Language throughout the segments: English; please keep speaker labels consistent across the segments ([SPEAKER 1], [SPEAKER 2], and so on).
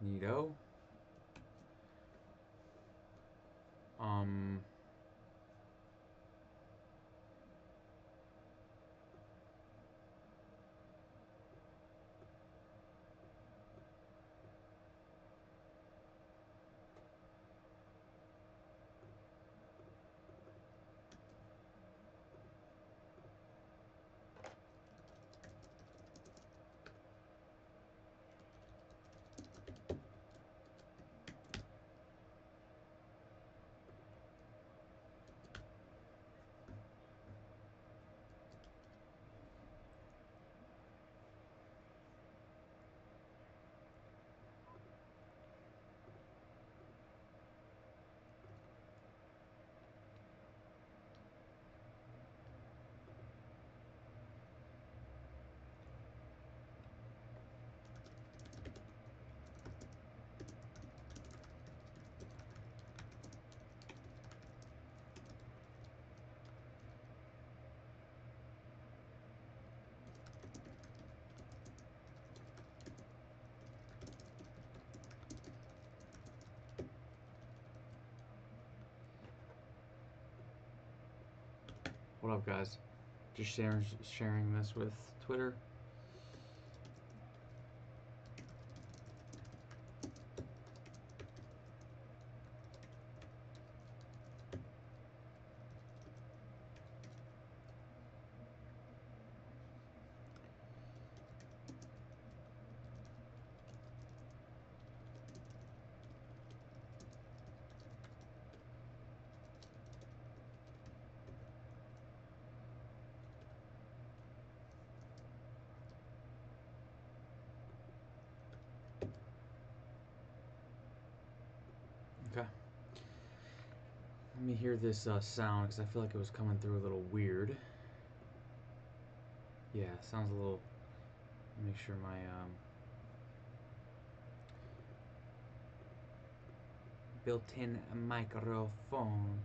[SPEAKER 1] Neato. Um. What up, guys? Just sharing this with Twitter. Okay. Let me hear this sound because I feel like it was coming through a little weird. Yeah, sounds a little. Make sure my built-in microphone.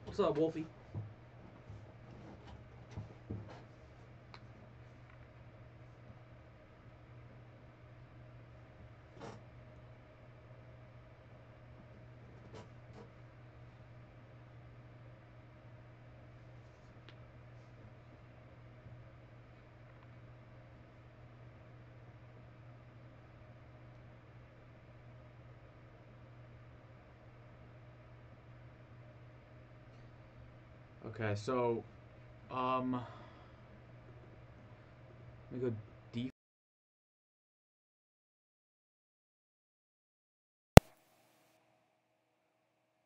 [SPEAKER 1] What's up, Wolfie? Okay, so let me go deep.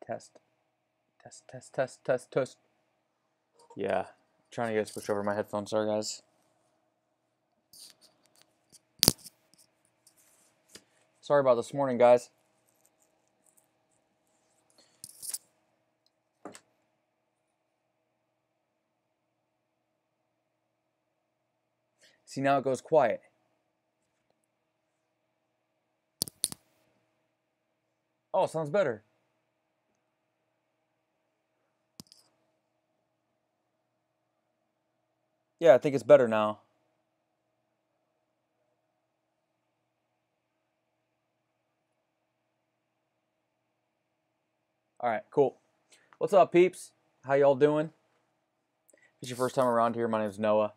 [SPEAKER 1] Test, test. Yeah, trying to get switch over my headphones. Sorry, guys. Sorry about this morning, guys. See, now it goes quiet. Oh, sounds better. Yeah, I think it's better now. All right, cool. What's up, peeps? How y'all doing? If it's your first time around here, my name is Noah.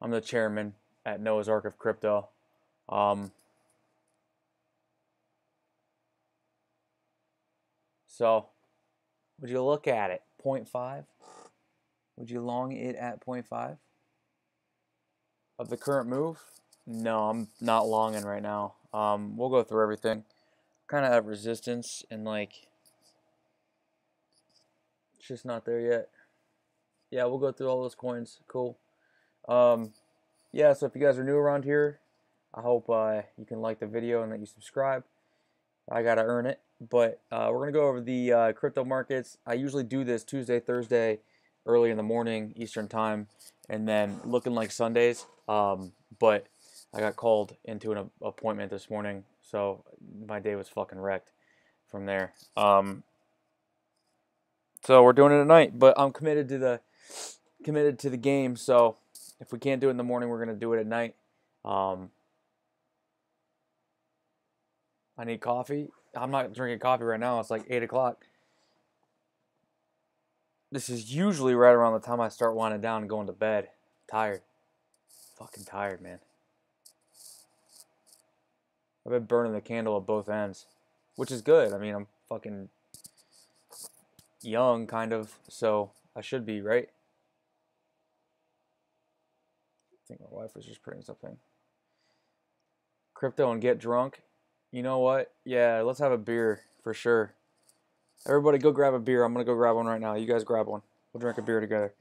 [SPEAKER 1] I'm the chairman at Noah's Ark of Crypto. So, would you look at it? 0.5? Would you long it at 0.5? Of the current move? No, I'm not longing right now. We'll go through everything. Kind of at resistance and like, it's just not there yet. Yeah, we'll go through all those coins. Cool. Yeah, so if you guys are new around here, I hope you can like the video and that you subscribe. I gotta earn it. But we're gonna go over the crypto markets. I usually do this Tuesday, Thursday, early in the morning Eastern time, and then looking like Sundays. But I got called into an appointment this morning, so my day was fucking wrecked from there. So we're doing it tonight, but I'm committed to the game. So If we can't do it in the morning, we're going to do it at night. I need coffee. I'm not drinking coffee right now. It's like 8 o'clock. This is usually right around the time I start winding down and going to bed. Tired. Fucking tired, man. I've been burning the candle at both ends, which is good. I mean, I'm fucking young, kind of, so I should be, right? I think my wife was just printing something. Crypto and get drunk. You know what? Yeah, let's have a beer for sure. Everybody go grab a beer. I'm going to go grab one right now. You guys grab one. We'll drink a beer together.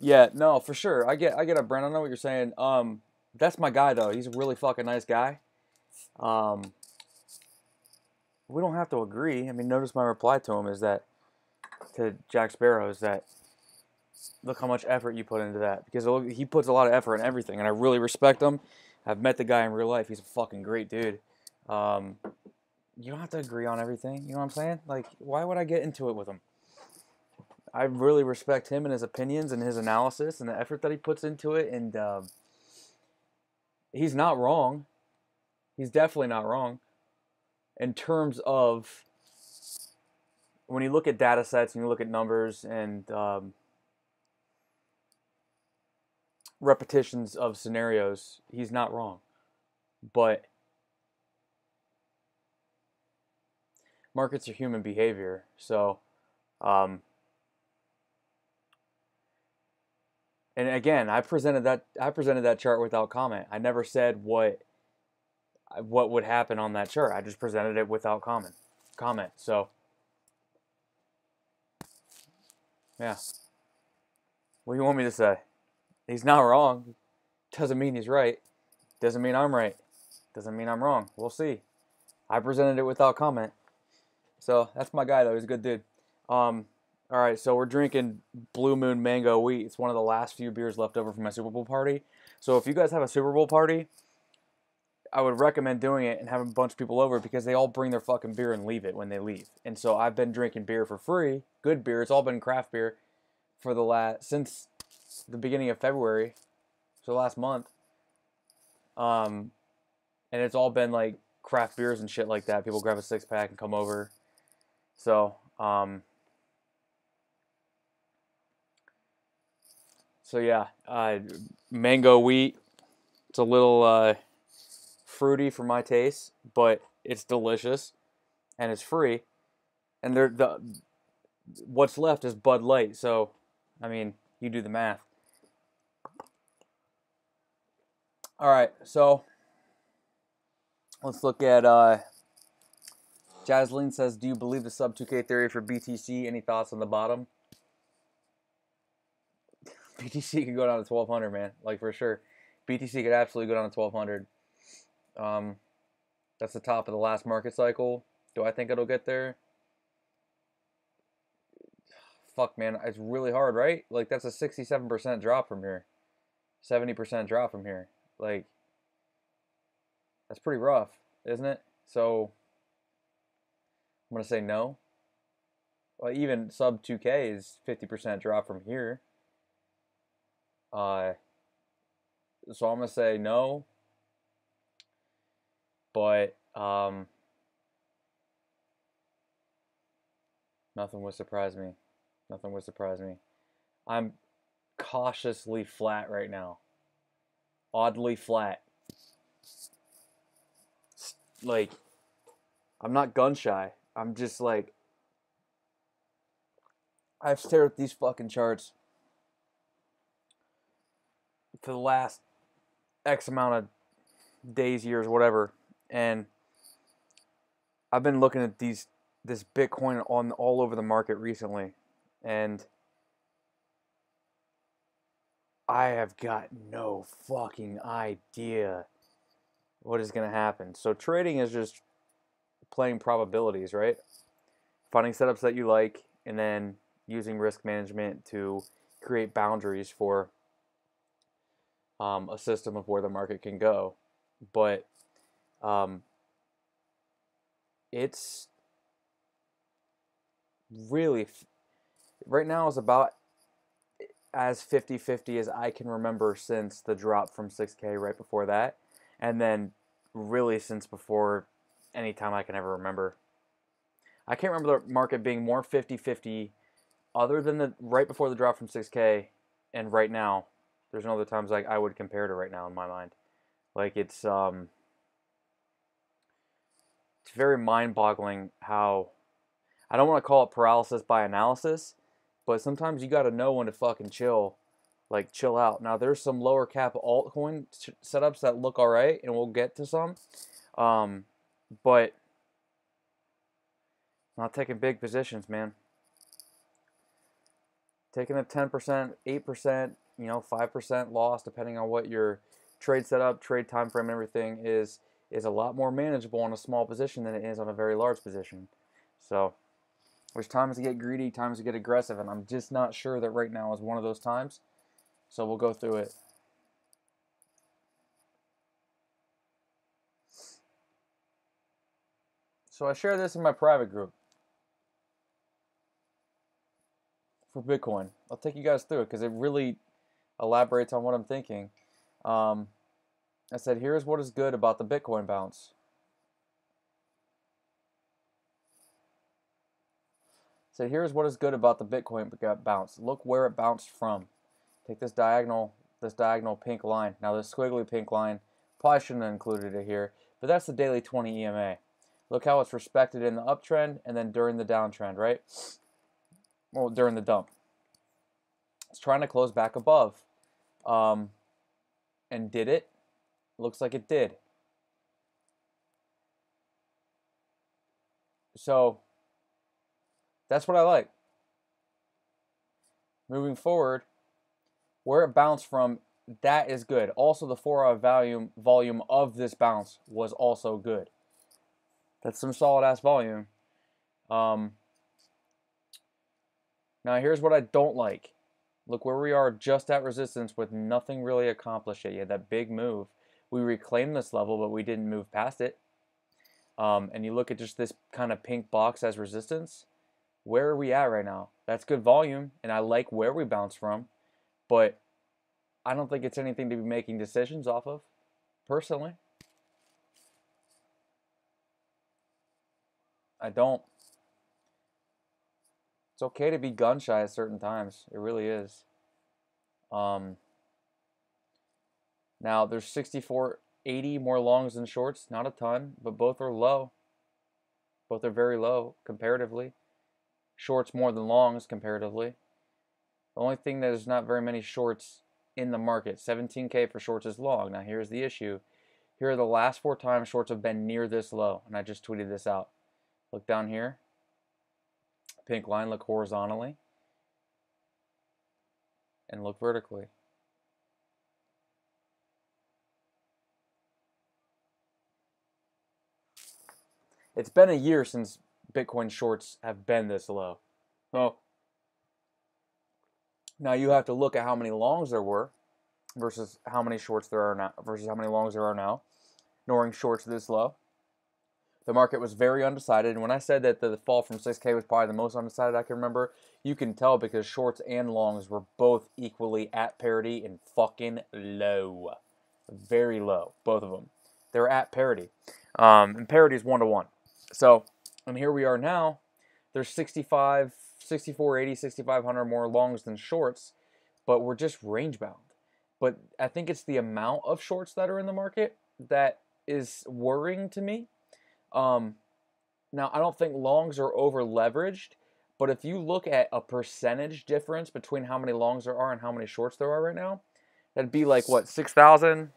[SPEAKER 1] Yeah, no, for sure. I get it, Brent. I know what you're saying. That's my guy though. He's a really fucking nice guy. Um, we don't have to agree. I mean, notice my reply to him is that to Jack Sparrow is that look how much effort you put into that because he puts a lot of effort in everything, and I really respect him. I've met the guy in real life. He's a fucking great dude. Um, you don't have to agree on everything. You know what I'm saying? Like, why would I get into it with him? I really respect him and his opinions and his analysis and the effort that he puts into it, and he's not wrong. He's definitely not wrong in terms of when you look at data sets and you look at numbers and repetitions of scenarios, he's not wrong. But markets are human behavior, so and again, I presented that chart without comment. I never said what would happen on that chart. I just presented it without comment. So yeah, what do you want me to say? He's not wrong. Doesn't mean he's right. Doesn't mean I'm right. Doesn't mean I'm wrong. We'll see. I presented it without comment. So that's my guy though. He's a good dude. All right, so we're drinking Blue Moon Mango Wheat. It's one of the last few beers left over from my Super Bowl party. So if you guys have a Super Bowl party, I would recommend doing it and having a bunch of people over because they all bring their fucking beer and leave it when they leave. And so I've been drinking beer for free, good beer. It's all been craft beer for since the beginning of February, so last month. And it's all been like craft beers and shit like that. People grab a 6-pack and come over. So, yeah, Mango Wheat. It's a little fruity for my taste, but it's delicious and it's free. And what's left is Bud Light. So, I mean, you do the math. All right, so let's look at Jaslyn says, do you believe the sub 2K theory for BTC? Any thoughts on the bottom? BTC could go down to 1200, man. Like, for sure. BTC could absolutely go down to 1200. That's the top of the last market cycle. Do I think it'll get there? Fuck, man. It's really hard, right? Like, that's a 67% drop from here. 70% drop from here. Like, that's pretty rough, isn't it? So, I'm going to say no. Well, even sub 2K is 50% drop from here. So I'm going to say no. But nothing would surprise me. Nothing would surprise me. I'm cautiously flat right now. Oddly flat. Like, I'm not gun shy. I'm just like, I've stared at these fucking charts for the last X amount of days, years, whatever, and I've been looking at this Bitcoin on all over the market recently, and I have got no fucking idea what is going to happen. So trading is just playing probabilities, right? Finding setups that you like, and then using risk management to create boundaries for a system of where the market can go. But it's really, right now is about as 50-50 as I can remember since the drop from 6K right before that. And then really since before any time I can ever remember. I can't remember the market being more 50-50 other than the right before the drop from 6K and right now. There's no other times like I would compare to right now in my mind. Like it's very mind-boggling how, I don't want to call it paralysis by analysis, but sometimes you got to know when to fucking chill, like chill out. Now there's some lower cap altcoin setups that look all right, and we'll get to some, but not taking big positions, man. Taking a 10%, 8%, 5% loss, depending on what your trade setup, trade time frame, and everything is a lot more manageable on a small position than it is on a very large position. So there's times to get greedy, times to get aggressive, and I'm just not sure that right now is one of those times. So we'll go through it. So I share this in my private group for Bitcoin. I'll take you guys through it because it really elaborates on what I'm thinking. I said, here's what is good about the Bitcoin bounce. So here's what is good about the Bitcoin bounce. Look where it bounced from. Take this diagonal pink line. Now this squiggly pink line, probably shouldn't have included it here, but that's the daily 20 EMA. Look how it's respected in the uptrend and then during the downtrend, right? Well, during the dump. It's trying to close back above. And did it? Looks like it did. So that's what I like. Moving forward, where it bounced from, that is good. Also, the 4-hour volume of this bounce was also good. That's some solid ass volume. Now here's what I don't like. Look where we are, just at resistance with nothing really accomplished yet. You had that big move. We reclaimed this level, but we didn't move past it. And you look at just this kind of pink box as resistance. Where are we at right now? That's good volume, and I like where we bounced from, but I don't think it's anything to be making decisions off of, personally. I don't. It's okay to be gun shy at certain times. It really is. Now there's 64.80 more longs than shorts. Not a ton, but both are low. Both are very low comparatively. Shorts more than longs comparatively. The only thing that there's not very many shorts in the market. 17K for shorts is long. Now here's the issue. Here are the last 4 times shorts have been near this low, and I just tweeted this out. Look down here. Pink line, look horizontally. And look vertically. It's been a year since Bitcoin shorts have been this low. So now you have to look at how many longs there were versus how many shorts there are now versus how many longs there are now. Ignoring shorts this low. The market was very undecided, and when I said that the fall from 6K was probably the most undecided I can remember, you can tell because shorts and longs were both equally at parity and fucking low. Very low, both of them. They were at parity. And parity is 1-to-1. So, and here we are now. There's 6480, 6500 more longs than shorts, but we're just range bound. But I think it's the amount of shorts that are in the market that is worrying to me. Now, I don't think longs are over leveraged, but if you look at a percentage difference between how many longs there are and how many shorts there are right now, that'd be like, what, 6,000?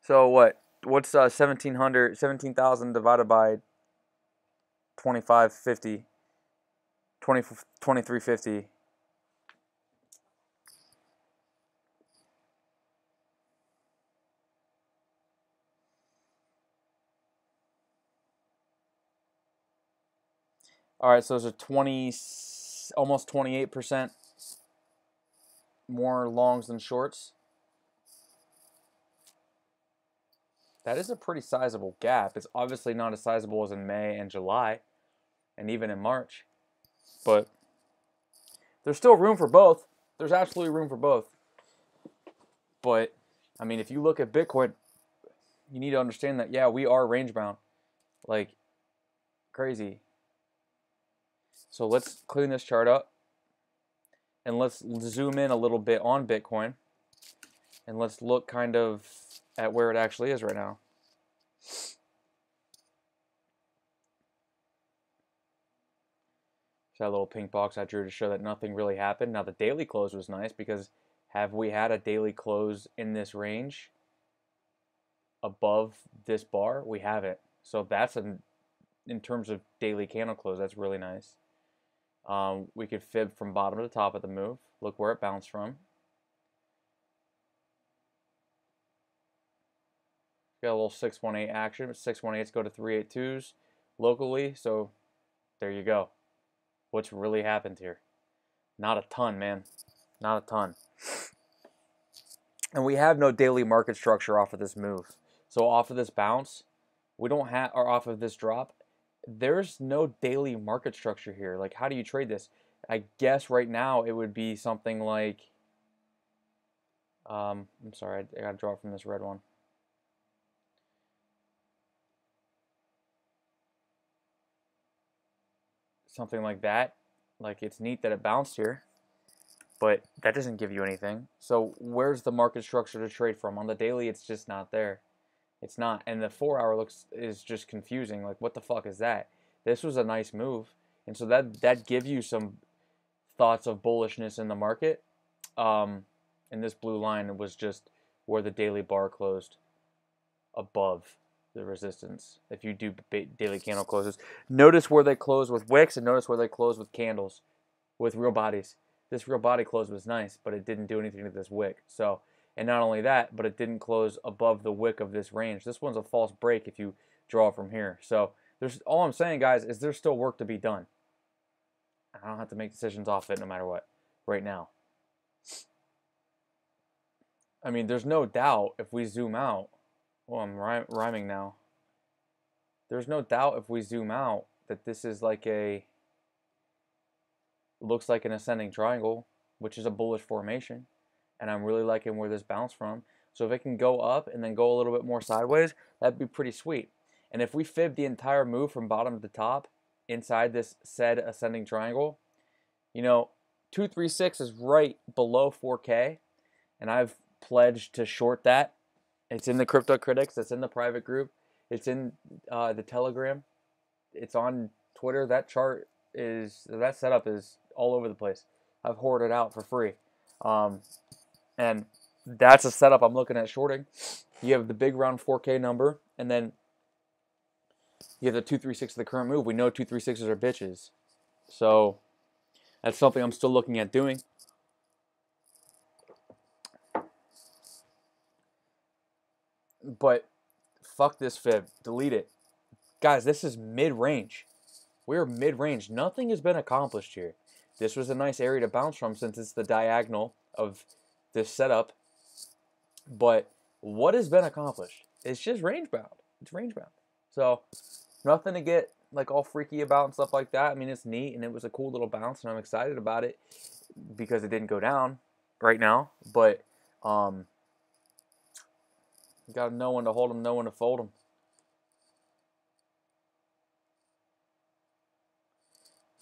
[SPEAKER 1] So what, what's 17,000 divided by 2550? 2350. All right, so there's a almost 28% more longs than shorts. That is a pretty sizable gap. It's obviously not as sizable as in May and July, and even in March. But there's still room for both. There's absolutely room for both. But, I mean, if you look at Bitcoin, you need to understand that, yeah, we are range bound. Like, crazy. So let's clean this chart up. And let's zoom in a little bit on Bitcoin. And let's look kind of at where it actually is right now. So that little pink box I drew to show that nothing really happened. Now the daily close was nice because have we had a daily close in this range above this bar? We haven't. So that's in terms of daily candle close, that's really nice. We could fib from bottom to top of the move. Look where it bounced from. Got a little 618 action. 618s go to 382s locally. So there you go. What's really happened here? Not a ton, man. Not a ton. And we have no daily market structure off of this move. So off of this bounce, we don't have, or off of this drop, there's no daily market structure here. Like, how do you trade this? I guess right now it would be something like, I'm sorry, I got to draw from this red one. Something like that. Like, it's neat that it bounced here, but that doesn't give you anything. So where's the market structure to trade from? On the daily, it's just not there. It's not. And the 4 hour is just confusing. Like, what the fuck is that? This was a nice move. And so that gives you some thoughts of bullishness in the market. And this blue line was just where the daily bar closed above the resistance. If you do daily candle closes, notice where they close with wicks and notice where they close with candles, with real bodies. This real body close was nice, but it didn't do anything to this wick. So, and not only that, but it didn't close above the wick of this range. This one's a false break if you draw from here. So, there's all I'm saying, guys, is there's still work to be done. I don't have to make decisions off it no matter what right now. I mean, there's no doubt if we zoom out. Oh, I'm rhyming now. There's no doubt if we zoom out that this is like looks like an ascending triangle, which is a bullish formation. And I'm really liking where this bounced from. So if it can go up and then go a little bit more sideways, that'd be pretty sweet. And if we fib the entire move from bottom to top inside this said ascending triangle, you know, 236 is right below 4K, and I've pledged to short that. It's in the Crypto Critics. It's in the private group. It's in the Telegram. It's on Twitter. That setup is all over the place. I've hoarded out for free. And that's a setup I'm looking at shorting. You have the big round 4K number, and then you have the 236 of the current move. We know 236s are bitches. So that's something I'm still looking at doing. But fuck this fib. Delete it. Guys, this is mid-range. We're mid-range. Nothing has been accomplished here. This was a nice area to bounce from since it's the diagonal of this setup. But what has been accomplished? It's just range-bound. It's range-bound. So nothing to get like all freaky about and stuff like that. I mean, it's neat and it was a cool little bounce and I'm excited about it because it didn't go down right now. But you got to know when to hold them, know when to fold them.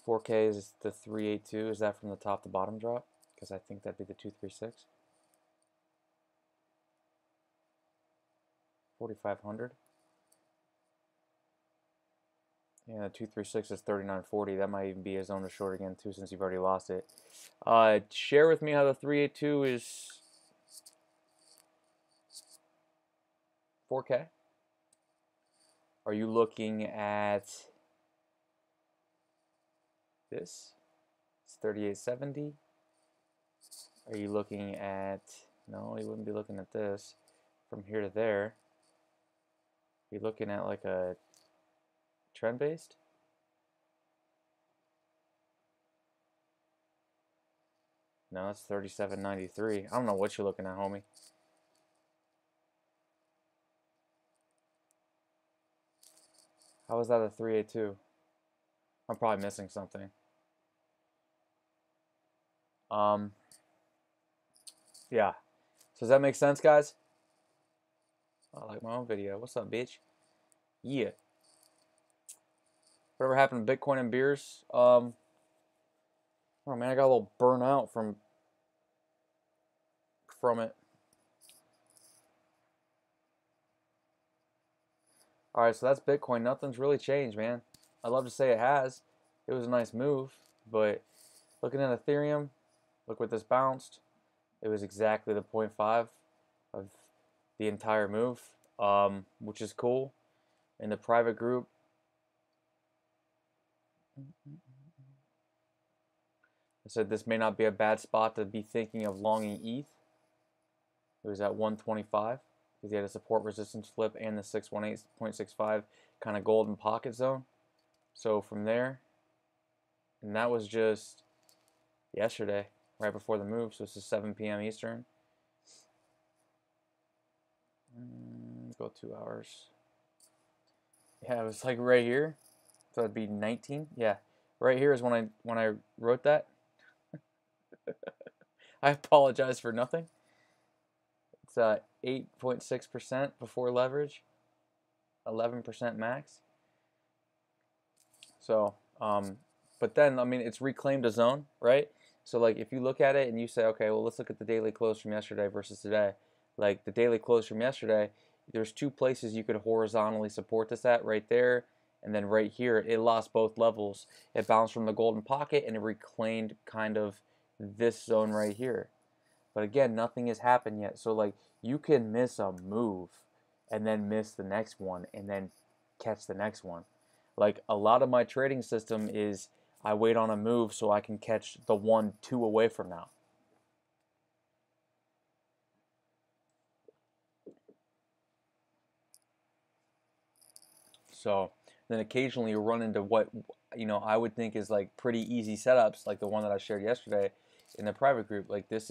[SPEAKER 1] $4K is the 382. Is that from the top to bottom drop? Because I think that'd be the 236. 4,500. Yeah, the 236 is 3940. That might even be a zone to short again too, since you've already lost it. Share with me how the 382 is 4K. Are you looking at this? It's 3870. Are you looking at, no, you wouldn't be looking at this from here to there. You're looking at like a trend based. No, it's 3793. I don't know what you're looking at, homie. How is that a 382? I'm probably missing something. Yeah. So does that make sense, guys? I like my own video. What's up, bitch? Yeah. Whatever happened to Bitcoin and beers? Oh man, I got a little burnout from it. Alright, so that's Bitcoin. Nothing's really changed, man. I'd love to say it has. It was a nice move, but looking at Ethereum, look what this bounced. It was exactly the 0.5 of the entire move, which is cool. In the private group, I said this may not be a bad spot to be thinking of longing ETH. It was at 125 because he had a support resistance flip and the 618.65 kind of golden pocket zone. So from there, and that was just yesterday, right before the move. So this is 7 p.m. Eastern. Go 2 hours. Yeah, it was like right here. So it'd be 19. Yeah, right here is when I wrote that. I apologize for nothing. It's 8.6% before leverage, 11% max. So, but then I mean it's reclaimed a zone, right? So like if you look at it and you say, okay, well let's look at the daily close from yesterday versus today. Like the daily close from yesterday, there's two places you could horizontally support this at, right there, and then right here. It lost both levels. It bounced from the golden pocket and it reclaimed kind of this zone right here. But again, nothing has happened yet. So like you can miss a move and then miss the next one and then catch the next one. Like a lot of my trading system is I wait on a move so I can catch the 1-2 away from now. So then occasionally you run into what I would think is like pretty easy setups, like the one that I shared yesterday in the private group. Like this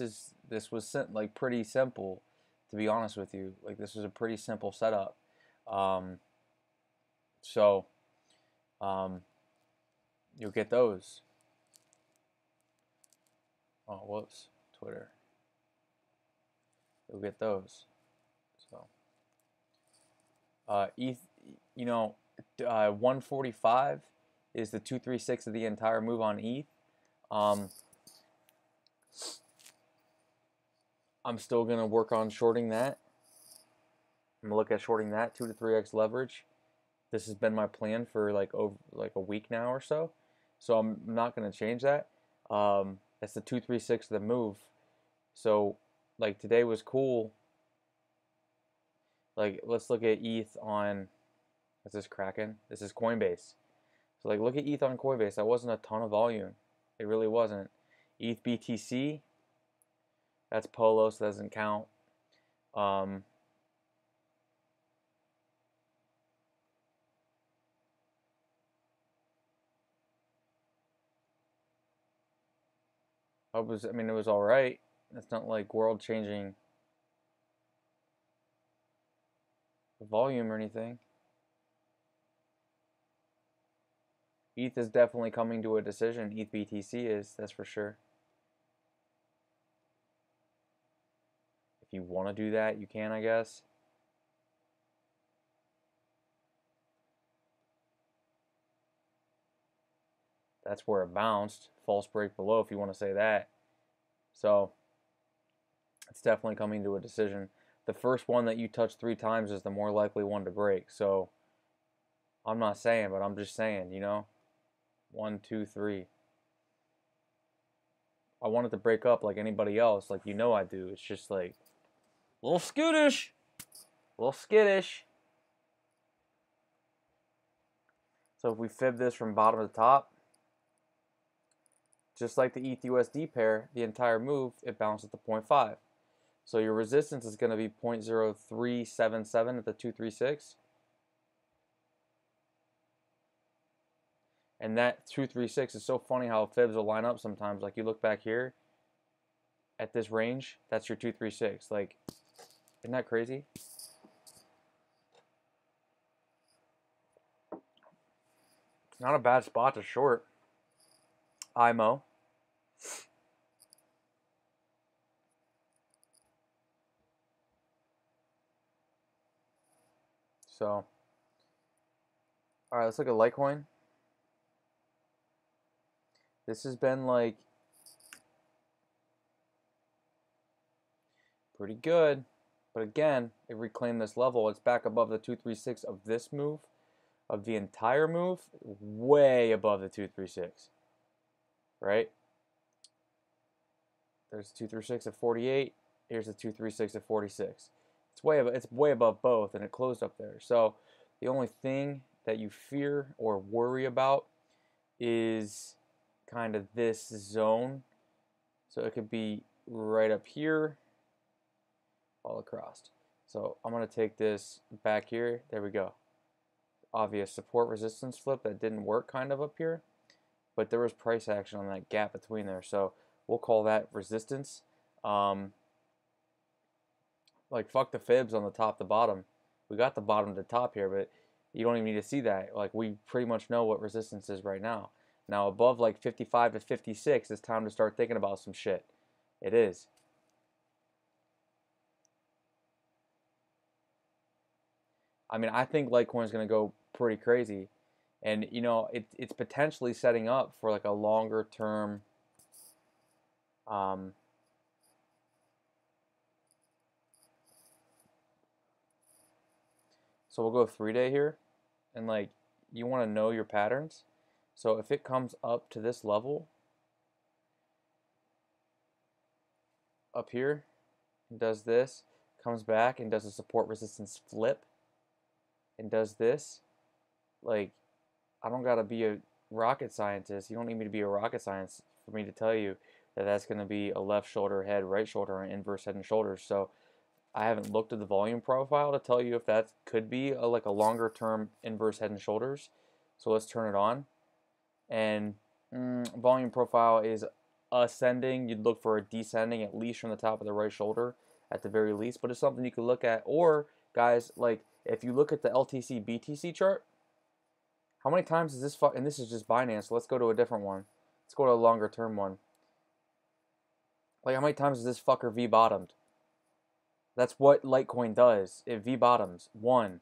[SPEAKER 1] was like pretty simple, to be honest with you. Like this was a pretty simple setup. So you'll get those. Oh, whoops, Twitter. You'll get those. So ETH, 145 is the 236 of the entire move on ETH. I'm still going to work on shorting that. I'm going to look at shorting that 2 to 3x leverage. This has been my plan for like a week now or so. So I'm not going to change that. That's the 236 of the move. So like today was cool. Like let's look at ETH on, is this Kraken? This is Coinbase. So like look at ETH on Coinbase. That wasn't a ton of volume. It really wasn't. ETH BTC, that's Polo, so that doesn't count. It was all right. It's not like world-changing volume or anything. ETH is definitely coming to a decision. ETH BTC is, that's for sure. If you want to do that, you can, I guess. That's where it bounced. False break below, if you want to say that. So it's definitely coming to a decision. The first one that you touch 3 times is the more likely one to break. So I'm not saying, but I'm just saying, 1, 2, 3. I want it to break up like anybody else, like I do. It's just like a little skittish. A little skittish. So if we fib this from bottom to top, just like the ETH-USD pair, the entire move, it bounces to 0.5. So your resistance is going to be 0.0377 at the 236. And that 236 is so funny how fibs will line up sometimes. Like you look back here at this range, that's your 236. Like, isn't that crazy? Not a bad spot to short IMO. So, all right, let's look at Litecoin. This has been like pretty good, but again, it reclaimed this level. It's back above the 236 of this move, of the entire move, way above the 236, right? There's 236 at 48. Here's the 236 at 46. It's way above both, and it closed up there. So the only thing that you fear or worry about is kind of this zone. So it could be right up here, all across. So I'm going to take this back here. There we go. Obvious support resistance flip that didn't work kind of up here, but there was price action on that gap between there. So we'll call that resistance. Like fuck the fibs on the top to bottom. We got the bottom to top here, but you don't even need to see that. Like we pretty much know what resistance is right now. Now above like 55 to 56, it's time to start thinking about some shit. It is. I mean, I think Litecoin is going to go pretty crazy, and you know, it's potentially setting up for like a longer term. So we'll go 3-day here, and like you want to know your patterns. So if it comes up to this level, up here, and does this, comes back and does a support resistance flip, and does this, like I don't gotta be a rocket scientist. You don't need me to be a rocket scientist for me to tell you that that's going to be a left shoulder head, right shoulder, and inverse head and shoulders. So I haven't looked at the volume profile to tell you if that could be like a longer term inverse head and shoulders. So let's turn it on. And volume profile is ascending. You'd look for a descending at least from the top of the right shoulder at the very least. But it's something you could look at. Or guys, like if you look at the LTC BTC chart, how many times is this? And this is just Binance. So let's go to a different one. Let's go to a longer term one. Like how many times has this fucker V bottomed? That's what Litecoin does. It V bottoms. 1,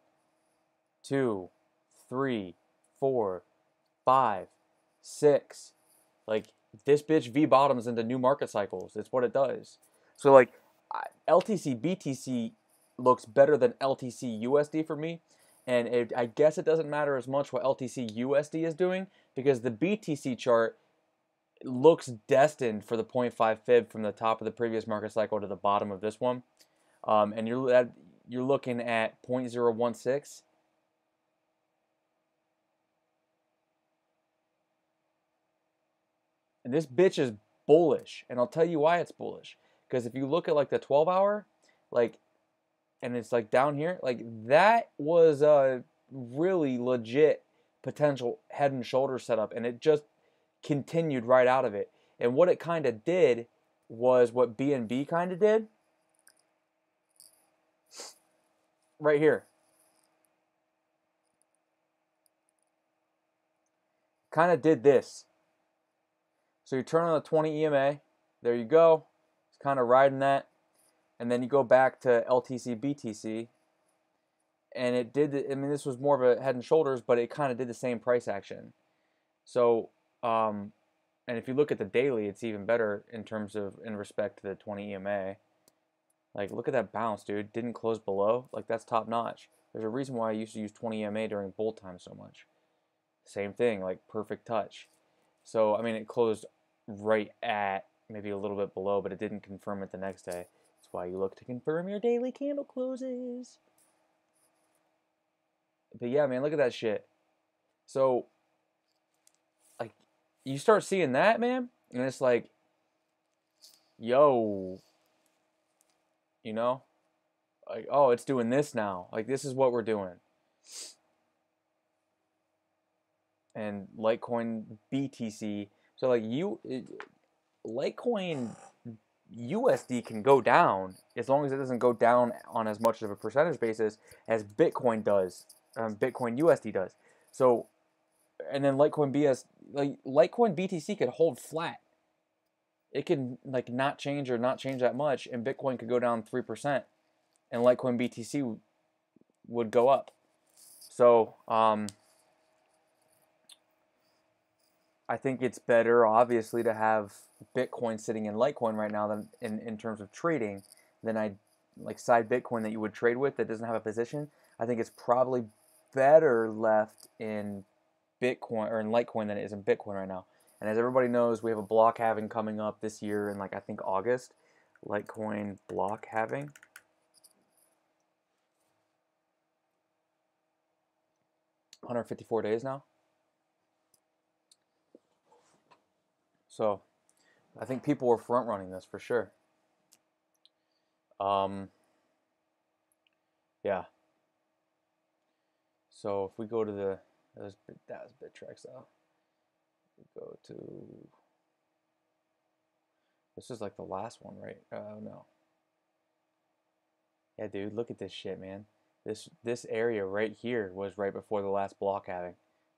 [SPEAKER 1] 2, 3, 4, 5, 6. Like this bitch V bottoms into new market cycles. It's what it does. So like LTC BTC looks better than LTC USD for me. And I guess it doesn't matter as much what LTC USD is doing because the BTC chart looks destined for the 0.5 fib from the top of the previous market cycle to the bottom of this one. And you're looking at 0.016. And this bitch is bullish. And I'll tell you why it's bullish. Because if you look at like the 12 hour, like, and it's like down here, like that was a really legit potential head and shoulder setup. And it just continued right out of it. And what it kind of did was what BNB kind of did. Right here. Kind of did this. So you turn on the 20 EMA. There you go. It's kind of riding that. And then you go back to LTC BTC. And it did, I mean, this was more of a head and shoulders, but it kind of did the same price action. So, and if you look at the daily, it's even better in terms of, in respect to the 20 EMA. Like, look at that bounce, dude. Didn't close below. Like, that's top notch. There's a reason why I used to use 20 EMA during bull time so much. Same thing, like perfect touch. So, I mean, it closed right at maybe a little bit below, but it didn't confirm it the next day. That's why you look to confirm your daily candle closes. But yeah, man, look at that shit. So, you start seeing that, man, and it's like, yo, you know, like, oh, it's doing this now. Like, this is what we're doing. And Litecoin BTC. So like Litecoin USD can go down as long as it doesn't go down on as much of a percentage basis as Bitcoin does, Bitcoin USD does. So, and then Litecoin BTC could hold flat. It can like not change that much, and Bitcoin could go down 3%, and Litecoin BTC would go up. So, I think it's better, obviously, to have Bitcoin sitting in Litecoin right now than in terms of trading than like side Bitcoin that you would trade with that doesn't have a position. I think it's probably better left in Bitcoin or in Litecoin than it is in Bitcoin right now. And as everybody knows, we have a block halving coming up this year in like I think August. Litecoin block halving. $154 days now. So I think people were front running this for sure. Yeah. So if we go to that was Bittrex though. We go to this is like the last one, right? No. Yeah, dude, look at this shit, man. This area right here was right before the last block halving.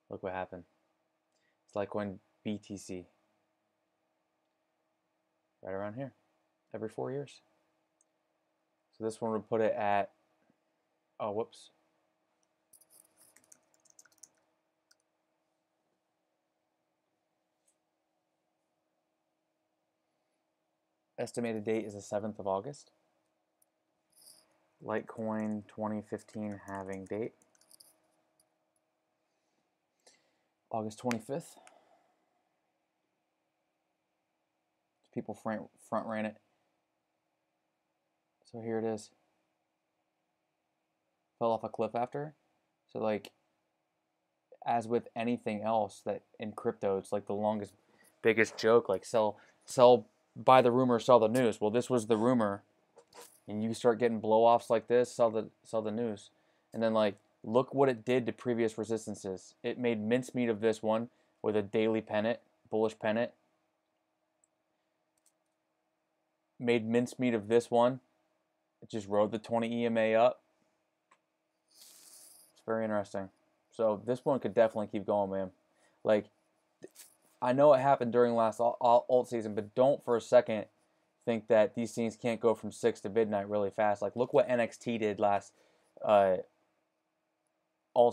[SPEAKER 1] Look what happened. It's like when BTC. Right around here. Every 4 years. So this one would put it at, oh, whoops. Estimated date is the 7th of August. Litecoin 2015 halving date. August 25th. People front ran it. So here it is. Fell off a cliff after. So like, as with anything else that in crypto, it's like the biggest joke. Like sell, buy the rumor, sell the news. Well, this was the rumor, and you start getting blow-offs like this, sell the news, and then like look what it did to previous resistances. It made mincemeat of this one with a daily pennant, bullish pennant. Made mincemeat of this one. It just rode the 20 EMA up. It's very interesting. So this one could definitely keep going, man. Like, I know it happened during last alt season, but don't for a second think that these things can't go from 6 to midnight really fast. Like, look what NXT did last alt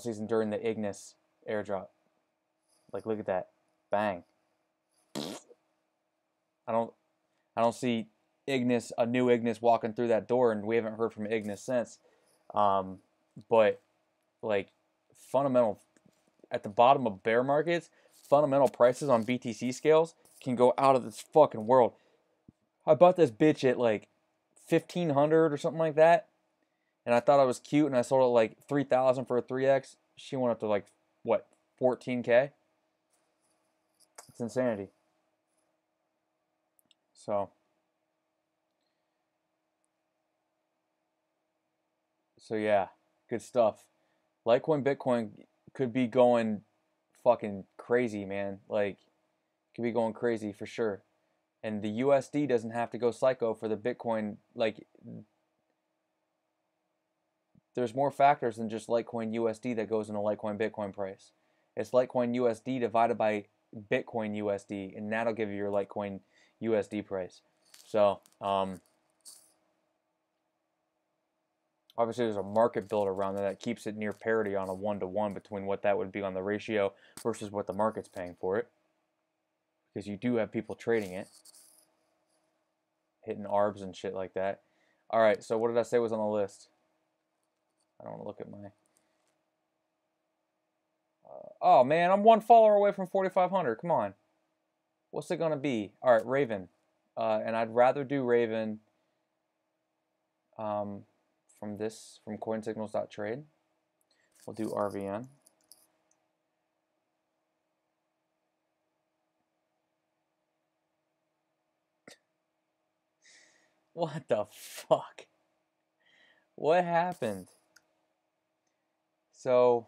[SPEAKER 1] season during the Ignis airdrop. Like, look at that. Bang. I don't see Ignis, a new Ignis walking through that door, and we haven't heard from Ignis since. But like fundamental at the bottom of bear markets, fundamental prices on BTC scales can go out of this fucking world. I bought this bitch at like 1,500 or something like that, and I thought I was cute, and I sold it like 3,000 for a 3x. She went up to like what, 14K? It's insanity. So yeah, good stuff. Litecoin Bitcoin could be going fucking crazy, man. Like, could be going crazy for sure. And the USD doesn't have to go psycho for the Bitcoin. Like, there's more factors than just Litecoin USD that goes into Litecoin Bitcoin price. It's Litecoin USD divided by Bitcoin USD, and that'll give you your Litecoin USD price. So, obviously, there's a market build around that keeps it near parity on a 1-to-1 between what that would be on the ratio versus what the market's paying for it. Because you do have people trading it, hitting ARBs and shit like that. All right, so what did I say was on the list? I don't want to look at my... oh, man, I'm one follower away from 4,500. Come on. What's it going to be? All right, Raven. And I'd rather do Raven from coinsignals.trade. We'll do RVN. What the fuck? What happened? So,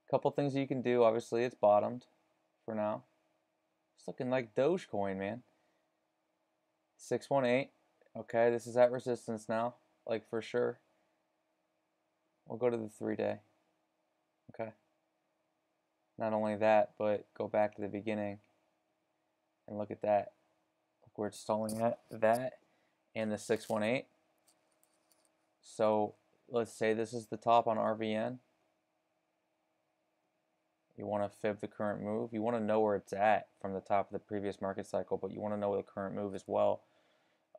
[SPEAKER 1] a couple things you can do. Obviously, it's bottomed for now. It's looking like Dogecoin, man. 618. Okay, this is at resistance now, like for sure. We'll go to the 3-day. Okay. Not only that, but go back to the beginning and look at that. Look where it's stalling at. That and the 618. So let's say this is the top on RVN. You want to fib the current move. You want to know where it's at from the top of the previous market cycle, but you want to know the current move as well.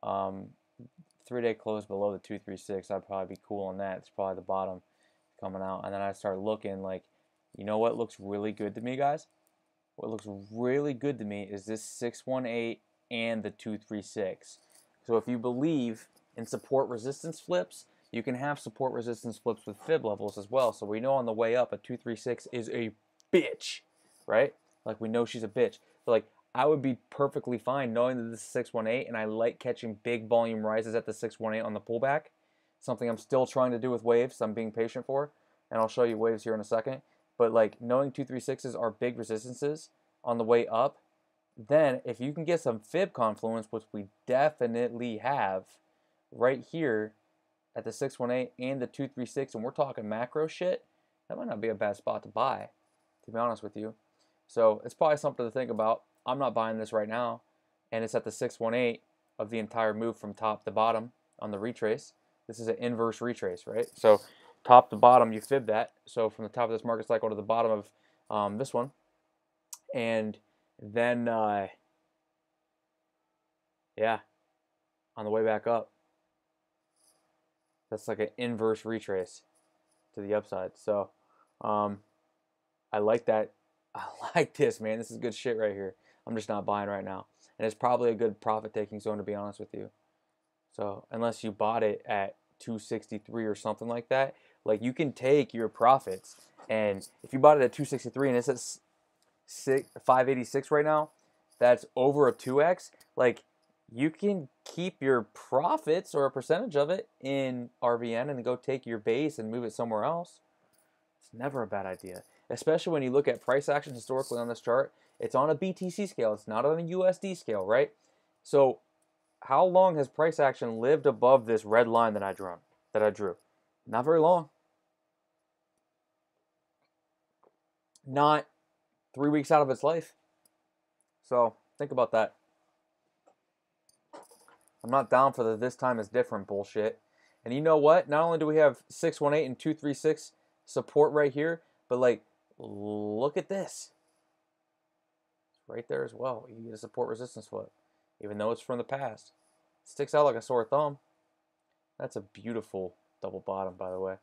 [SPEAKER 1] 3-day close below the 236. I'd probably be cool on that. It's probably the bottom coming out. And then I start looking like, you know what looks really good to me, guys? What looks really good to me is this 618 and the 236. So if you believe in support resistance flips, you can have support resistance flips with fib levels as well. So we know on the way up a 236 is a bitch, right? Like we know she's a bitch. So like I would be perfectly fine knowing that this is 618 and I like catching big volume rises at the 618 on the pullback. Something I'm still trying to do with waves. I'm being patient for, and I'll show you waves here in a second. But like knowing 236s are big resistances on the way up, then if you can get some fib confluence, which we definitely have right here at the 618 and the 236, and we're talking macro shit, that might not be a bad spot to buy, to be honest with you. So it's probably something to think about. I'm not buying this right now, and it's at the 618 of the entire move from top to bottom on the retrace. This is an inverse retrace, right? So top to bottom, you fib that. So from the top of this market cycle to the bottom of this one, and then yeah, on the way back up, that's like an inverse retrace to the upside. So I like that. I like this, man. This is good shit right here. I'm just not buying right now, and it's probably a good profit taking zone, to be honest with you. So unless you bought it at 263 or something like that, like you can take your profits, and if you bought it at 263 and it's at 586 right now, that's over a 2x. Like you can keep your profits or a percentage of it in RVN and go take your base and move it somewhere else. It's never a bad idea, especially when you look at price action historically on this chart. It's on a BTC scale. It's not on a USD scale, right? So how long has price action lived above this red line that I drew? Not very long. Not 3 weeks out of its life. So think about that. I'm not down for the this time is different bullshit. And you know what? Not only do we have 618 and 236 support right here, but like, look at this. It's right there as well. You get a support resistance flip, even though it's from the past. It sticks out like a sore thumb. That's a beautiful double bottom, by the way.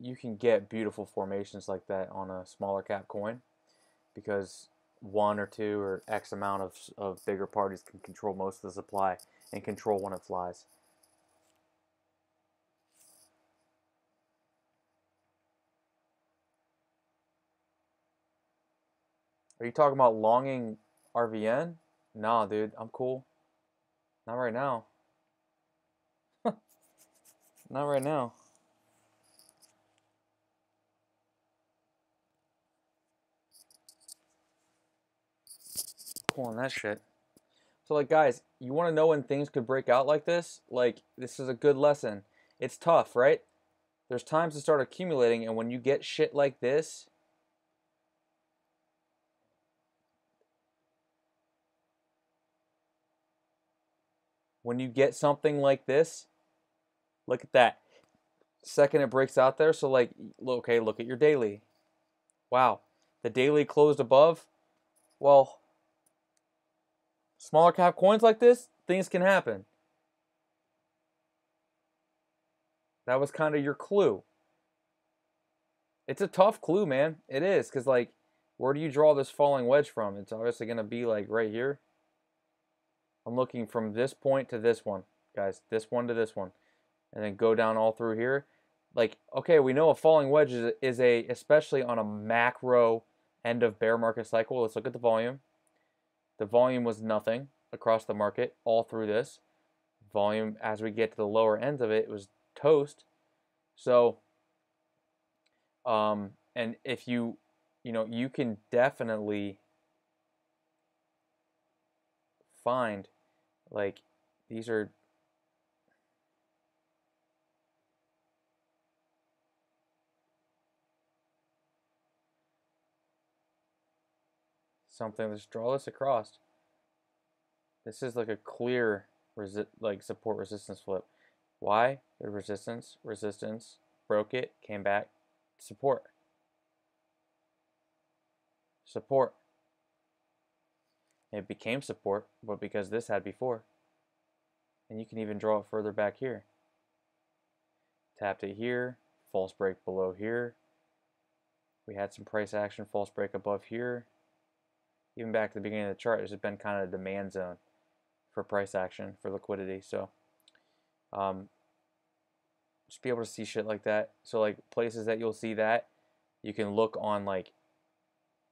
[SPEAKER 1] You can get beautiful formations like that on a smaller cap coin because one or two or X amount of bigger parties can control most of the supply and control when it flies. Are you talking about longing RVN? Nah, dude, I'm cool. Not right now. Not right now. Cool on that shit. So like guys, you want to know when things could break out like this? Like this is a good lesson. It's tough, right? There's times to start accumulating, and when you get shit like this, when you get something like this, look at that. Second it breaks out there, so like, okay, look at your daily. Wow, the daily closed above. Well, smaller cap coins like this, things can happen. That was kind of your clue. It's a tough clue, man. It is, because like, where do you draw this falling wedge from? It's obviously going to be like right here. I'm looking from this point to this one, guys. This one to this one. And then go down all through here. Like, okay, we know a falling wedge is a, especially on a macro end of bear market cycle. Let's look at the volume. The volume was nothing. across the market all through this. Volume, as we get to the lower ends of it, it was toast. So, and if you know, you can definitely find, like, these are something. Let's draw this across. This is like a clear like support resistance flip. Why? The resistance, broke it, came back, support, support. It became support, but because this had before. And you can even draw it further back here. Tapped it here, false break below here. We had some price action, false break above here. Even back to the beginning of the chart, this has been kind of a demand zone for price action, for liquidity. So just be able to see shit like that. So like places that you'll see that, you can look on like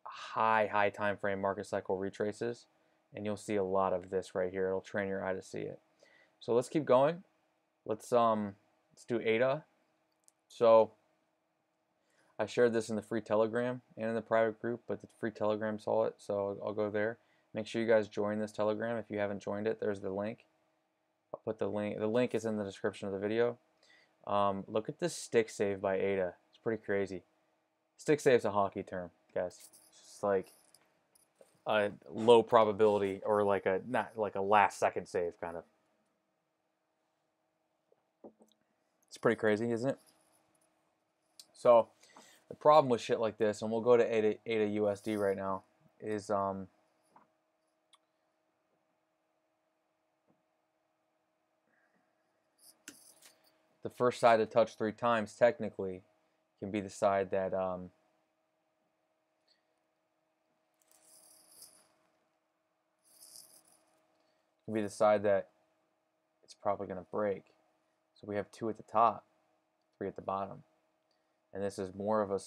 [SPEAKER 1] high time frame market cycle retraces, and you'll see a lot of this right here. It'll train your eye to see it. So let's keep going. Let's do ADA. So I shared this in the free Telegram and in the private group, but the free Telegram saw it, so I'll go there. Make sure you guys join this Telegram if you haven't joined it. There's the link. I'll put the link. The link is in the description of the video. Look at this stick save by ADA. It's pretty crazy. Stick save's a hockey term, guys. It's just like a low probability, or like a not like a last second save kind of. It's pretty crazy, isn't it? So the problem with shit like this, and we'll go to ADA USD right now, is the first side to touch 3 times technically can be the side that it's probably going to break. So we have 2 at the top, 3 at the bottom, and this is more of a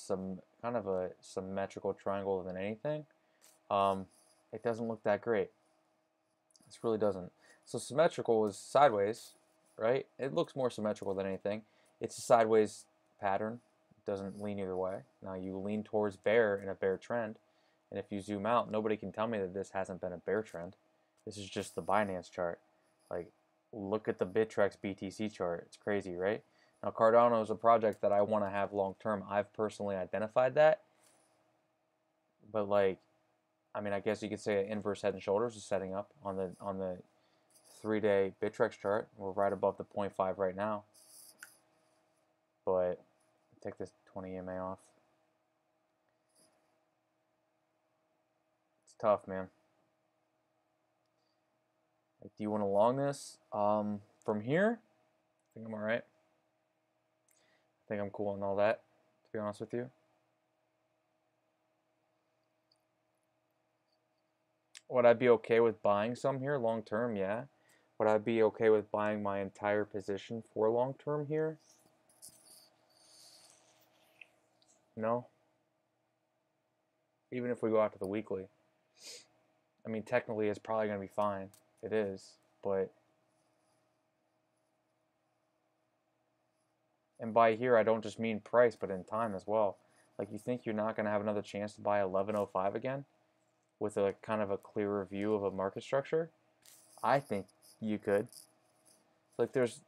[SPEAKER 1] kind of a symmetrical triangle than anything. It doesn't look that great. This really doesn't. So symmetrical is sideways, right? It looks more symmetrical than anything. It's a sideways pattern. It doesn't lean either way. Now you lean towards bear in a bear trend, and if you zoom out, nobody can tell me that this hasn't been a bear trend. This is just the Binance chart. Like, look at the Bittrex BTC chart. It's crazy, right? Now Cardano is a project that I want to have long term. I've personally identified that, but like, I mean, I guess you could say an inverse head and shoulders is setting up on the 3-day Bittrex chart. We're right above the 0.5 right now. But take this 20 EMA off. It's tough, man. Like, do you want to long this? From here, I think I'm alright. I think I'm cool on all that, to be honest with you. Would I be okay with buying some here long term? Yeah. Would I be okay with buying my entire position for long term here? No. Even if we go out to the weekly. I mean, technically it's probably going to be fine. It is, but... And by here, I don't just mean price, but in time as well. Like, you think you're not going to have another chance to buy 1105 again? With a kind of a clearer view of a market structure? I think you could. Like, there's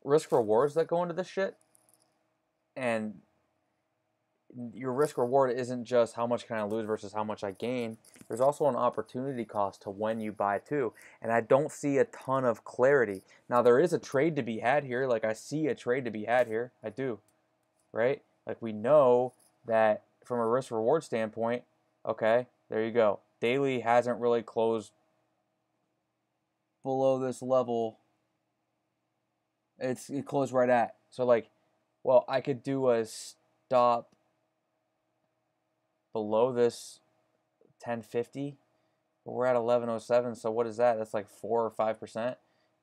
[SPEAKER 1] risk rewards that go into this shit, and your risk reward isn't just how much can I lose versus how much I gain. There's also an opportunity cost to when you buy too, and I don't see a ton of clarity. Now there is a trade to be had here. Like, I see a trade to be had here. I do, right? Like, we know that from a risk reward standpoint. Okay, there you go. Daily hasn't really closed below this level. It closed right at. So like, well, I could do a stop below this 1050, but we're at 1107. So what is that? That's like 4 or 5%.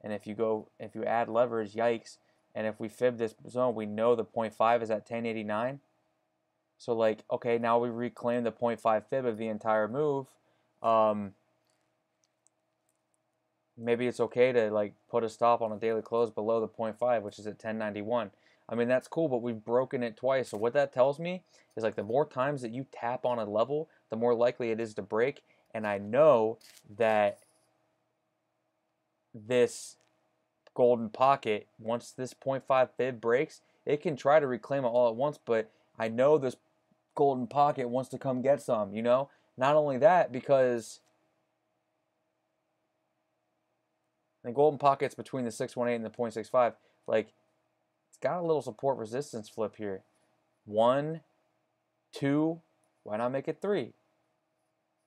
[SPEAKER 1] And if you add leverage, yikes. And if we fib this zone, we know the 0.5 is at 1089. So like, okay, now we reclaim the 0.5 fib of the entire move. maybe it's okay to like put a stop on a daily close below the 0.5, which is at 1091. I mean, that's cool, but we've broken it twice. So what that tells me is like the more times that you tap on a level, the more likely it is to break. And I know that this golden pocket, once this 0.5 fib breaks, it can try to reclaim it all at once, but I know this golden pocket wants to come get some, you know? Not only that, because the golden pocket's between the 618 and the 0.65, like, it's got a little support resistance flip here. 1, 2, why not make it 3?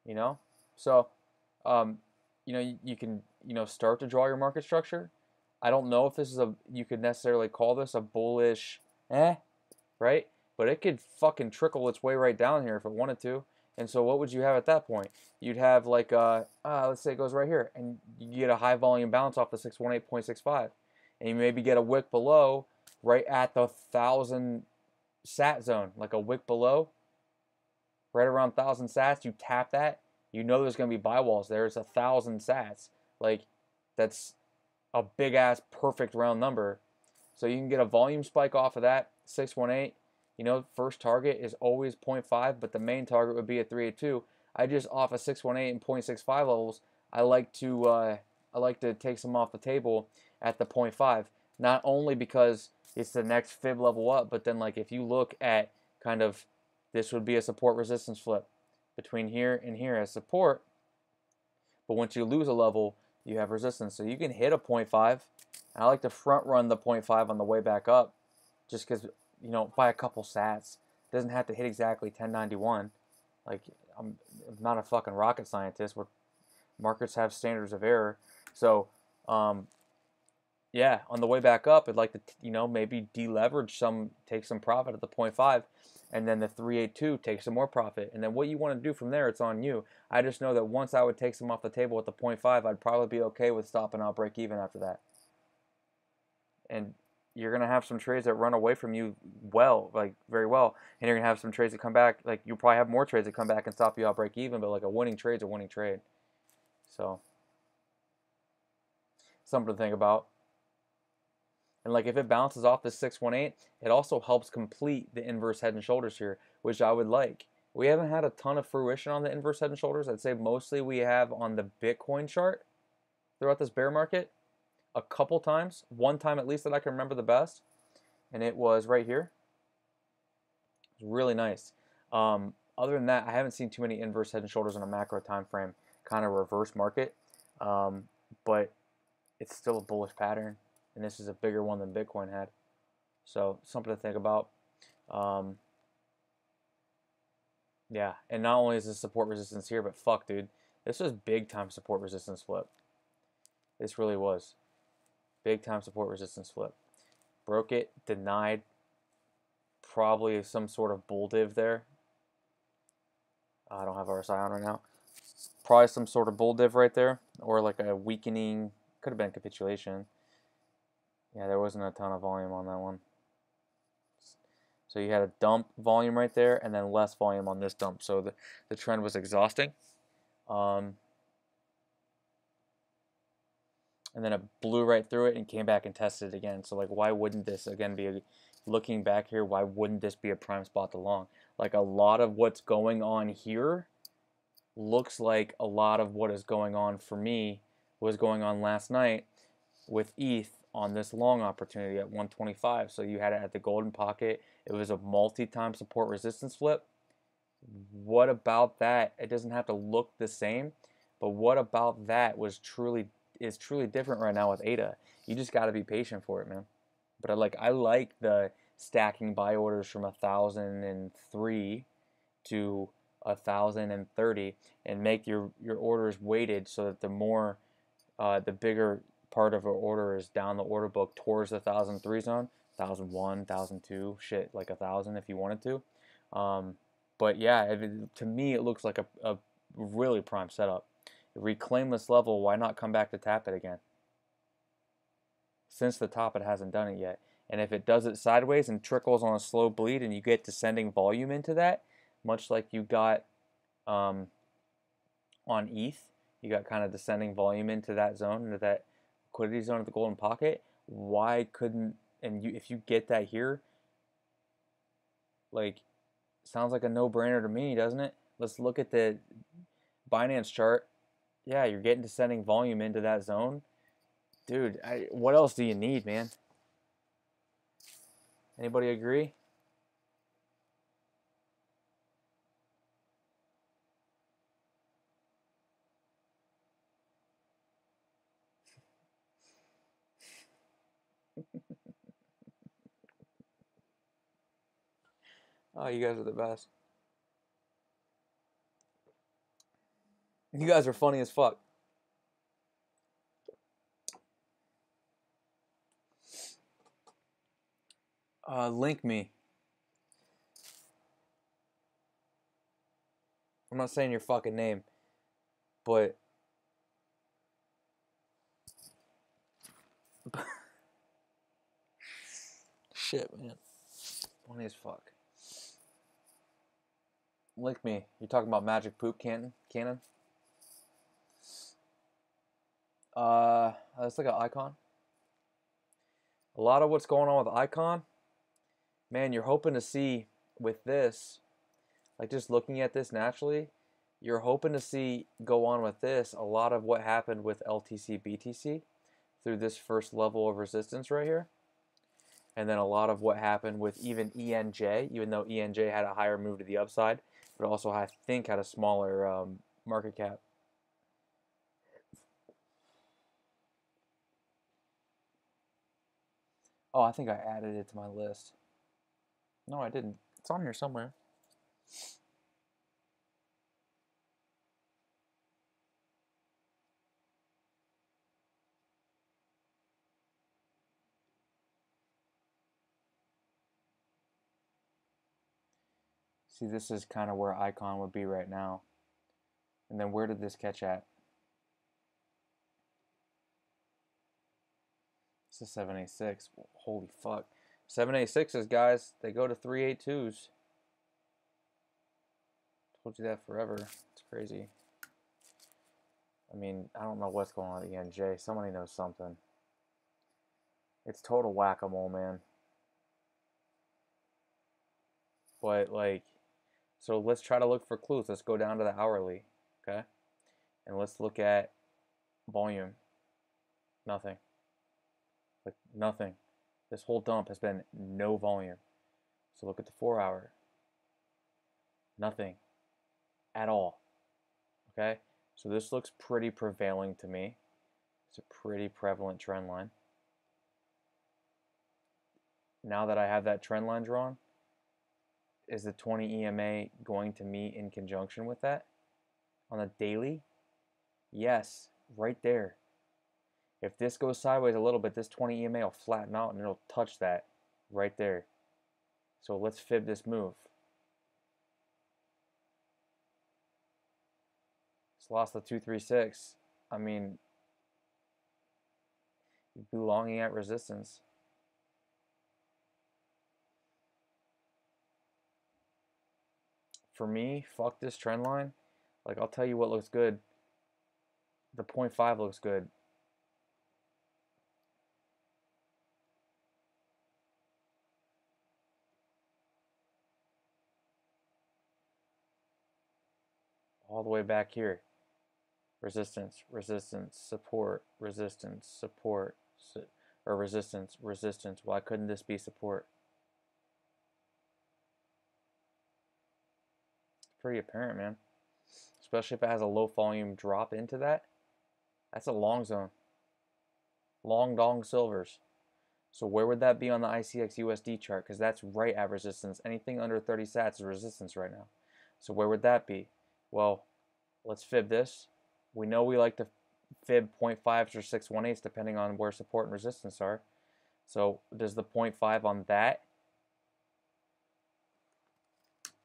[SPEAKER 1] You know? So, you know, you can, you know, start to draw your market structure. I don't know if this is you could necessarily call this a bullish, right? But it could fucking trickle its way right down here if it wanted to. And so what would you have at that point? You'd have like, let's say it goes right here, and you get a high volume bounce off the 618.65. And you maybe get a wick below right at the 1,000 sat zone, like a wick below, right around 1,000 sats. You tap that, you know there's going to be buy walls there. It's 1,000 sats. Like, that's a big ass perfect round number. So you can get a volume spike off of that 618. You know, first target is always 0.5, but the main target would be at 382. I just off of 618 and 0.65 levels, I like to take some off the table at the 0.5. Not only because it's the next fib level up, but then like if you look at kind of, this would be a support resistance flip between here and here as support. But once you lose a level, you have resistance. So you can hit a 0.5. I like to front run the 0.5 on the way back up, just because, you know, by a couple sats. It doesn't have to hit exactly 1091. Like, I'm not a fucking rocket scientist. Where markets have standards of error. So, yeah, on the way back up, I'd like to, you know, maybe deleverage some, take some profit at the 0.5, and then the 382 take some more profit. And then what you want to do from there, it's on you. I just know that once I would take some off the table at the 0.5, I'd probably be okay with stopping out break even after that. And you're going to have some trades that run away from you well, like very well. And you're going to have some trades that come back, like you'll probably have more trades that come back and stop you out break even, but like a winning trade's a winning trade. So, something to think about. And like if it bounces off the 618, it also helps complete the inverse head and shoulders here, which I would like. We haven't had a ton of fruition on the inverse head and shoulders. I'd say mostly we have on the Bitcoin chart throughout this bear market a couple times. One time at least that I can remember the best, and it was right here. It's really nice. Other than that, I haven't seen too many inverse head and shoulders on a macro time frame, kind of reverse market, but it's still a bullish pattern. And this is a bigger one than Bitcoin had. So something to think about. Yeah, and not only is this support resistance here, but fuck, dude. This was big time support resistance flip. This really was. Big time support resistance flip. Broke it, denied. Probably some sort of bull div there. I don't have RSI on right now. Probably some sort of bull div right there. Or like a weakening. Could have been capitulation. Yeah, there wasn't a ton of volume on that one. So you had a dump volume right there, and then less volume on this dump. So the trend was exhausting. And then it blew right through it and came back and tested it again. So like, why wouldn't this again be looking back here? Why wouldn't this be a prime spot to long? Like a lot of what's going on here looks like a lot of what is going on for me was going on last night with ETH on this long opportunity at 125. So you had it at the golden pocket. It was a multi-time support resistance flip. What about that? It doesn't have to look the same, but what about that is truly different right now with ADA? You just got to be patient for it, man. But I like the stacking buy orders from 1,003 to 1,030 and make your orders weighted so that the bigger part of an order is down the order book towards the 1,003 zone, 1,001, 1,002, shit, like 1,000 if you wanted to. But yeah, to me it looks like a really prime setup. Reclaim this level, why not come back to tap it again? Since the top it hasn't done it yet. And if it does it sideways and trickles on a slow bleed and you get descending volume into that, much like you got on ETH, You got kind of descending volume into that zone, into that liquidity zone of the golden pocket. Why couldn't, and if you get that here, like, sounds like a no-brainer to me, doesn't it? Let's look at the Binance chart. Yeah, you're getting descending volume into that zone. Dude, what else do you need, man? Anybody agree? Oh, you guys are the best. You guys are funny as fuck. Link me. I'm not saying your fucking name, but shit, man. Funny as fuck. Link me. You're talking about Magic Poop Cannon? That's like an icon. A lot of what's going on with icon, man, you're hoping to see with this, like just looking at this naturally, you're hoping to see go on with this a lot of what happened with LTC BTC through this first level of resistance right here. And then a lot of what happened with even ENJ, even though ENJ had a higher move to the upside, but also I think had a smaller market cap. Oh, I think I added it to my list. No, I didn't. It's on here somewhere. See, this is kind of where icon would be right now. And then where did this catch at? It's a 786. Holy fuck. 786s, guys, they go to 382s. Told you that forever. It's crazy. I mean, I don't know what's going on at ENJ. Somebody knows something. It's total whack-a-mole, man. But, like, so let's try to look for clues. Let's go down to the hourly, okay? And let's look at volume. Nothing. Like, nothing. This whole dump has been no volume. So look at the 4 hour. Nothing. At all. Okay? So this looks pretty prevailing to me. It's a pretty prevalent trend line. Now that I have that trend line drawn, is the 20 EMA going to meet in conjunction with that on the daily? Yes, right there. If this goes sideways a little bit, this 20 EMA will flatten out and it'll touch that right there. So let's fib this move. It's lost the 236. I mean, belonging at resistance. For me, fuck this trend line. Like, I'll tell you what looks good. The 0.5 looks good. All the way back here. Resistance, resistance, support, resistance, support, or resistance, resistance. Why couldn't this be support? It's pretty apparent, man. Especially if it has a low volume drop into that. That's a long zone. Long dong silvers. So where would that be on the ICX USD chart? Because that's right at resistance. Anything under 30 sats is resistance right now. So where would that be? Well, let's fib this. We know we like to fib 0.5s or 618s depending on where support and resistance are. So does the 0.5 on that,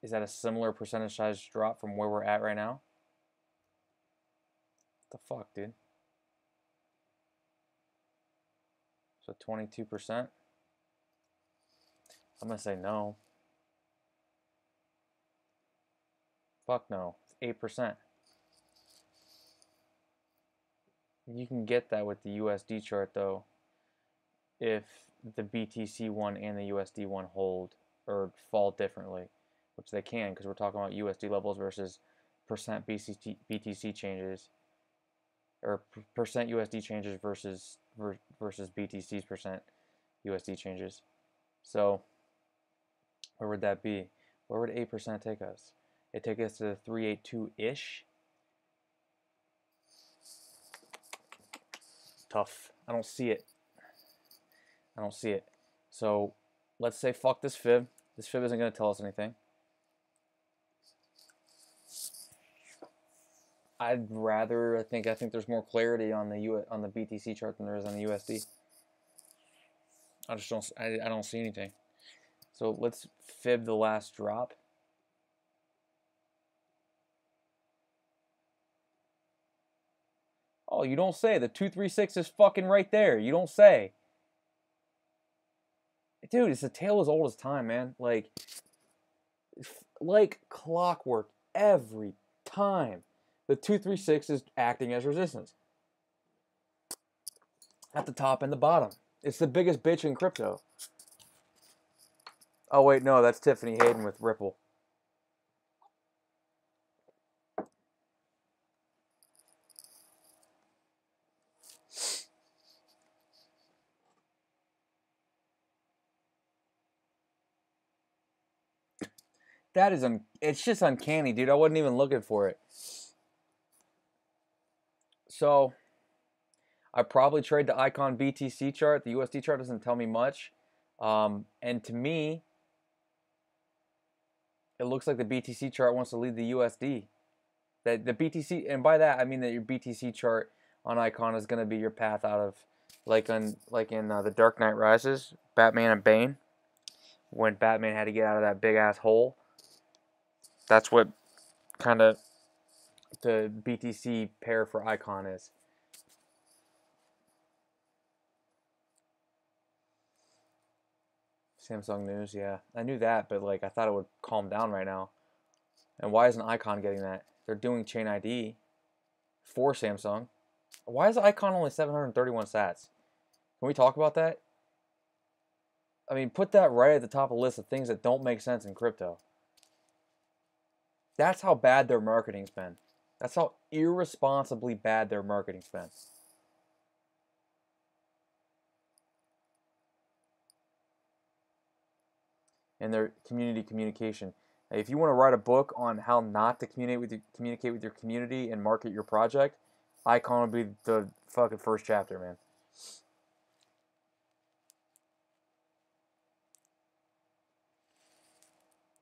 [SPEAKER 1] is that a similar percentage size drop from where we're at right now? What the fuck, dude? So 22%? I'm gonna say no. Fuck no. It's 8%. You can get that with the USD chart though, if the BTC one and the USD one hold or fall differently, which they can because we're talking about USD levels versus percent BTC changes, or percent USD changes versus BTC's percent USD changes. So where would that be? Where would 8% take us? It take us to 382-ish. Tough. I don't see it. I don't see it. So let's say fuck this fib. This fib isn't going to tell us anything. I'd rather, I think there's more clarity on the on the BTC chart than there is on the USD. I just don't, I don't see anything. So let's fib the last drop. Oh, you don't say. The 236 is fucking right there. You don't say. Dude, it's a tale as old as time, man. Like clockwork every time. The 236 is acting as resistance. At the top and the bottom. It's the biggest bitch in crypto. Oh, wait, no, that's Tiffany Hayden with Ripple. That is, it's just uncanny, dude. I wasn't even looking for it. So, I probably trade the Icon BTC chart. The USD chart doesn't tell me much. And to me, it looks like the BTC chart wants to lead the USD. That the BTC, and by that I mean that your BTC chart on Icon is going to be your path out of, like in The Dark Knight Rises, Batman and Bane, when Batman had to get out of that big ass hole. That's what kind of the BTC pair for Icon is. Samsung news, yeah. I knew that, but like I thought it would calm down right now. And why isn't Icon getting that? They're doing Chain ID for Samsung. Why is Icon only 731 sats? Can we talk about that? I mean, put that right at the top of the list of things that don't make sense in crypto. That's how bad their marketing's been. That's how irresponsibly bad their marketing's been. And their community communication. If you want to write a book on how not to communicate with your community and market your project, Icon would be the fucking first chapter, man.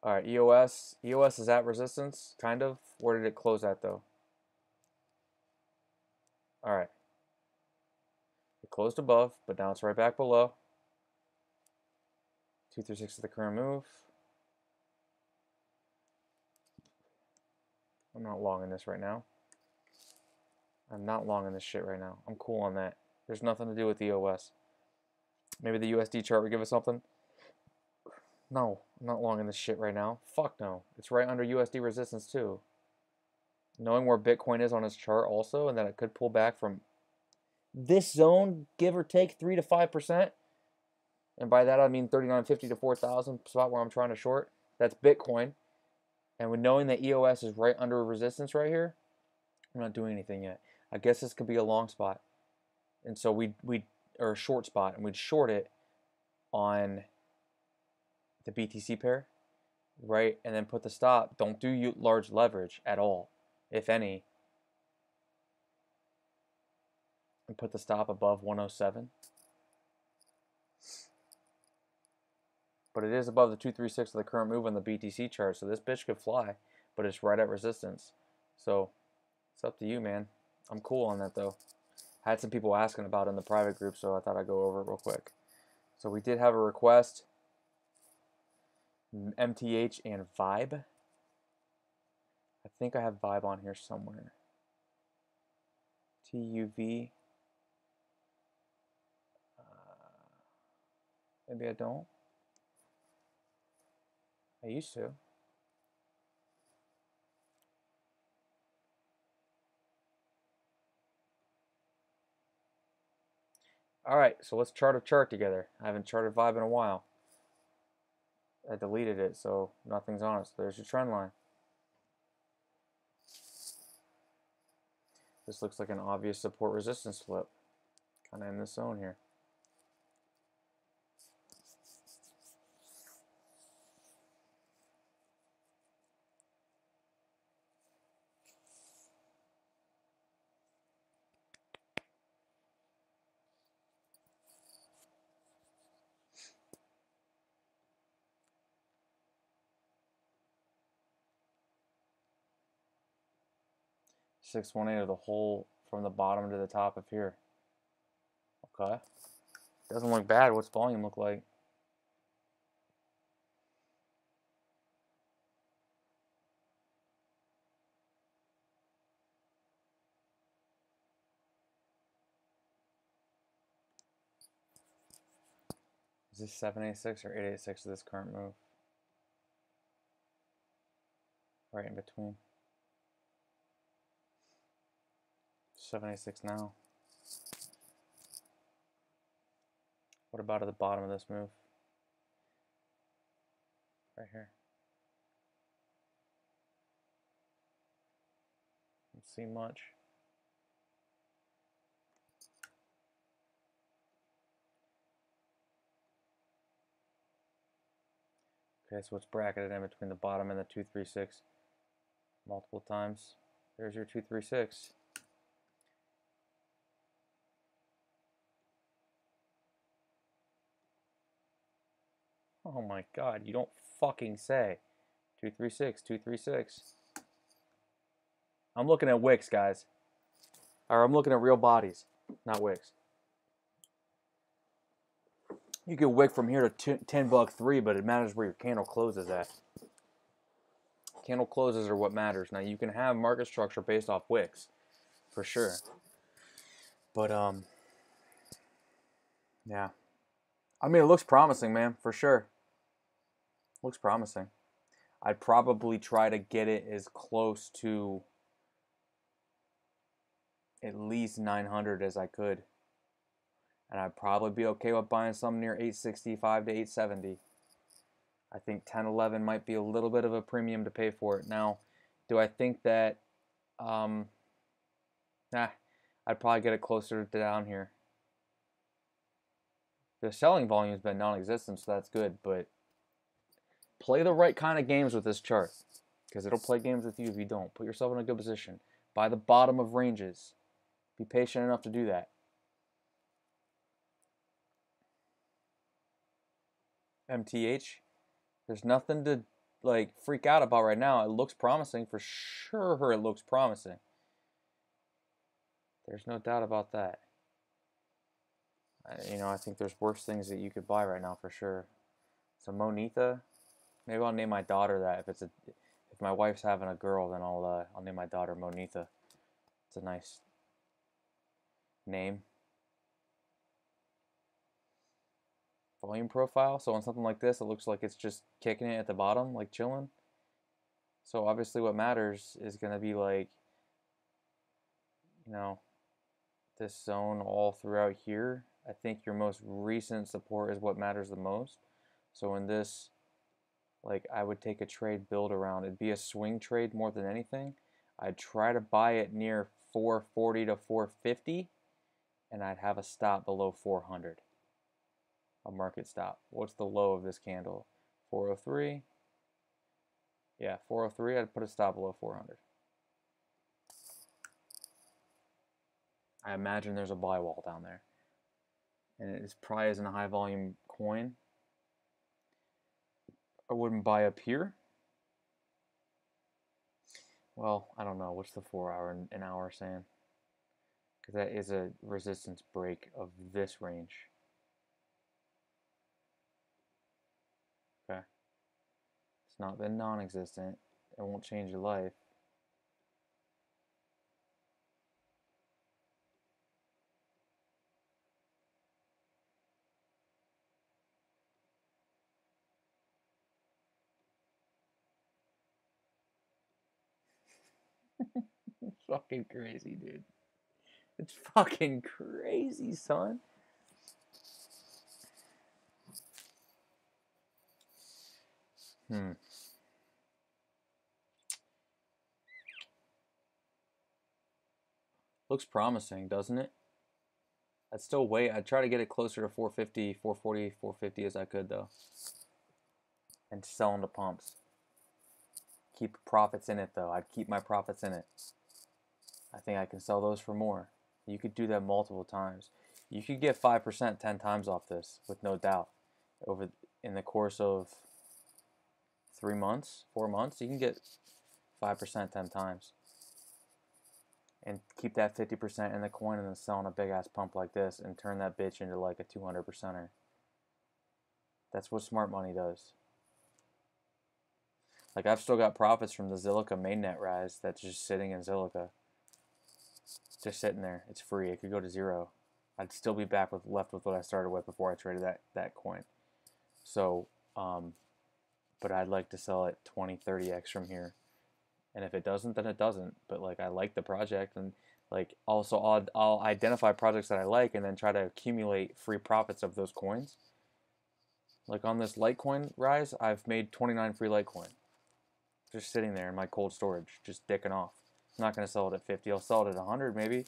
[SPEAKER 1] All right, EOS. EOS is at resistance, kind of. Where did it close at, though? All right. It closed above, but now it's right back below. 236 is the current move. I'm not long in this right now. I'm not long in this shit right now. I'm cool on that. There's nothing to do with EOS. Maybe the USD chart would give us something. No, I'm not long in this shit right now. Fuck no. It's right under USD resistance too. Knowing where Bitcoin is on its chart also, and that it could pull back from this zone, give or take 3 to 5%. And by that I mean 3950 to 4,000, spot where I'm trying to short. That's Bitcoin. And with knowing that EOS is right under resistance right here, I'm not doing anything yet. I guess this could be a long spot. And so or a short spot, and we'd short it on the BTC pair, right? And then put the stop. Don't do large leverage at all, if any. And put the stop above 107. But it is above the 236 of the current move on the BTC chart, so this bitch could fly, but it's right at resistance. So it's up to you, man. I'm cool on that though. I had some people asking about it in the private group, so I thought I'd go over it real quick. So we did have a request. MTH and Vibe. I think I have Vibe on here somewhere. TUV. Maybe I don't. I used to. Alright, so let's chart a chart together. I haven't charted Vibe in a while. I deleted it, so nothing's on it. So there's your trend line. This looks like an obvious support resistance flip. Kind of in this zone here. $618 of the whole from the bottom to the top of here. Okay. Doesn't look bad. What's volume look like? Is this 786 or 886 of this current move? Right in between. 786 now. What about at the bottom of this move? Right here. Don't see much. Okay, so it's bracketed in between the bottom and the 236 multiple times. There's your 236. Oh my god, you don't fucking say. 236, 236. I'm looking at wicks, guys. Or I'm looking at real bodies, not wicks. You can wick from here to 10 buck 3, but it matters where your candle closes at. Candle closes are what matters. Now you can have market structure based off wicks, for sure. But yeah. I mean, it looks promising, man, for sure. Looks promising. I'd probably try to get it as close to at least 900 as I could. And I'd probably be okay with buying some near 865 to 870. I think 1011 might be a little bit of a premium to pay for it. Now, do I think that I'd probably get it closer to down here. The selling volume's been non-existent, so that's good, but play the right kind of games with this chart, because it'll play games with you if you don't. Put yourself in a good position. Buy the bottom of ranges. Be patient enough to do that. MTH, there's nothing to like freak out about right now. It looks promising for sure. It looks promising. There's no doubt about that. I think there's worse things that you could buy right now for sure. So Monetha, maybe I'll name my daughter that. If my wife's having a girl, then I'll name my daughter Monetha. It's a nice name. Volume profile. So on something like this, it looks like it's just kicking it at the bottom, like chilling. So obviously what matters is going to be like, this zone all throughout here. I think your most recent support is what matters the most. So in this, like, I would take a trade build around. It'd be a swing trade more than anything. I'd try to buy it near 440 to 450, and I'd have a stop below 400. A market stop. What's the low of this candle? 403. Yeah, 403. I'd put a stop below 400. I imagine there's a buy wall down there. And it probably isn't a high volume coin. I wouldn't buy up here. Well, I don't know. What's the 4 hour and an hour saying? Because that is a resistance break of this range. Okay. It's not been non-existent. It won't change your life. It's fucking crazy, dude. It's fucking crazy, son. Looks promising, doesn't it? I'd still wait. I'd try to get it closer to 450, 440, 450 as I could, though. And sell into pumps. Keep profits in it, though. I'd keep my profits in it. I think I can sell those for more. You could do that multiple times. You could get 5% 10 times off this, with no doubt. In the course of 3 months, 4 months, you can get 5% 10 times. And keep that 50% in the coin and then sell on a big ass pump like this and turn that bitch into like a 200%er. That's what smart money does. Like, I've still got profits from the Zilliqa mainnet rise that's just sitting in Zilliqa. Just sitting there. It's free. It could go to 0. I'd still be back left with what I started with before I traded that coin. So, but I'd like to sell it 20, 30x from here. And if it doesn't, then it doesn't. But like, I like the project, and like, also I'll identify projects that I like and then try to accumulate free profits of those coins. Like on this Litecoin rise, I've made 29 free Litecoin. Just sitting there in my cold storage, just dicking off. I'm not going to sell it at 50. I'll sell it at 100 maybe,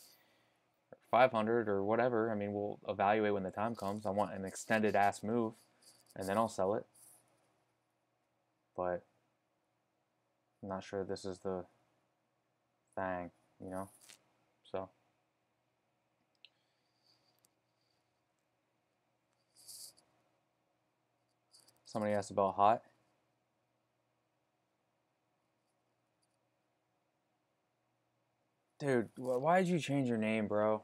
[SPEAKER 1] or 500 or whatever. I mean, we'll evaluate when the time comes. I want an extended ass move, and then I'll sell it. But I'm not sure this is the thing, you know? So. Somebody asked about hot. Dude, why did you change your name, bro?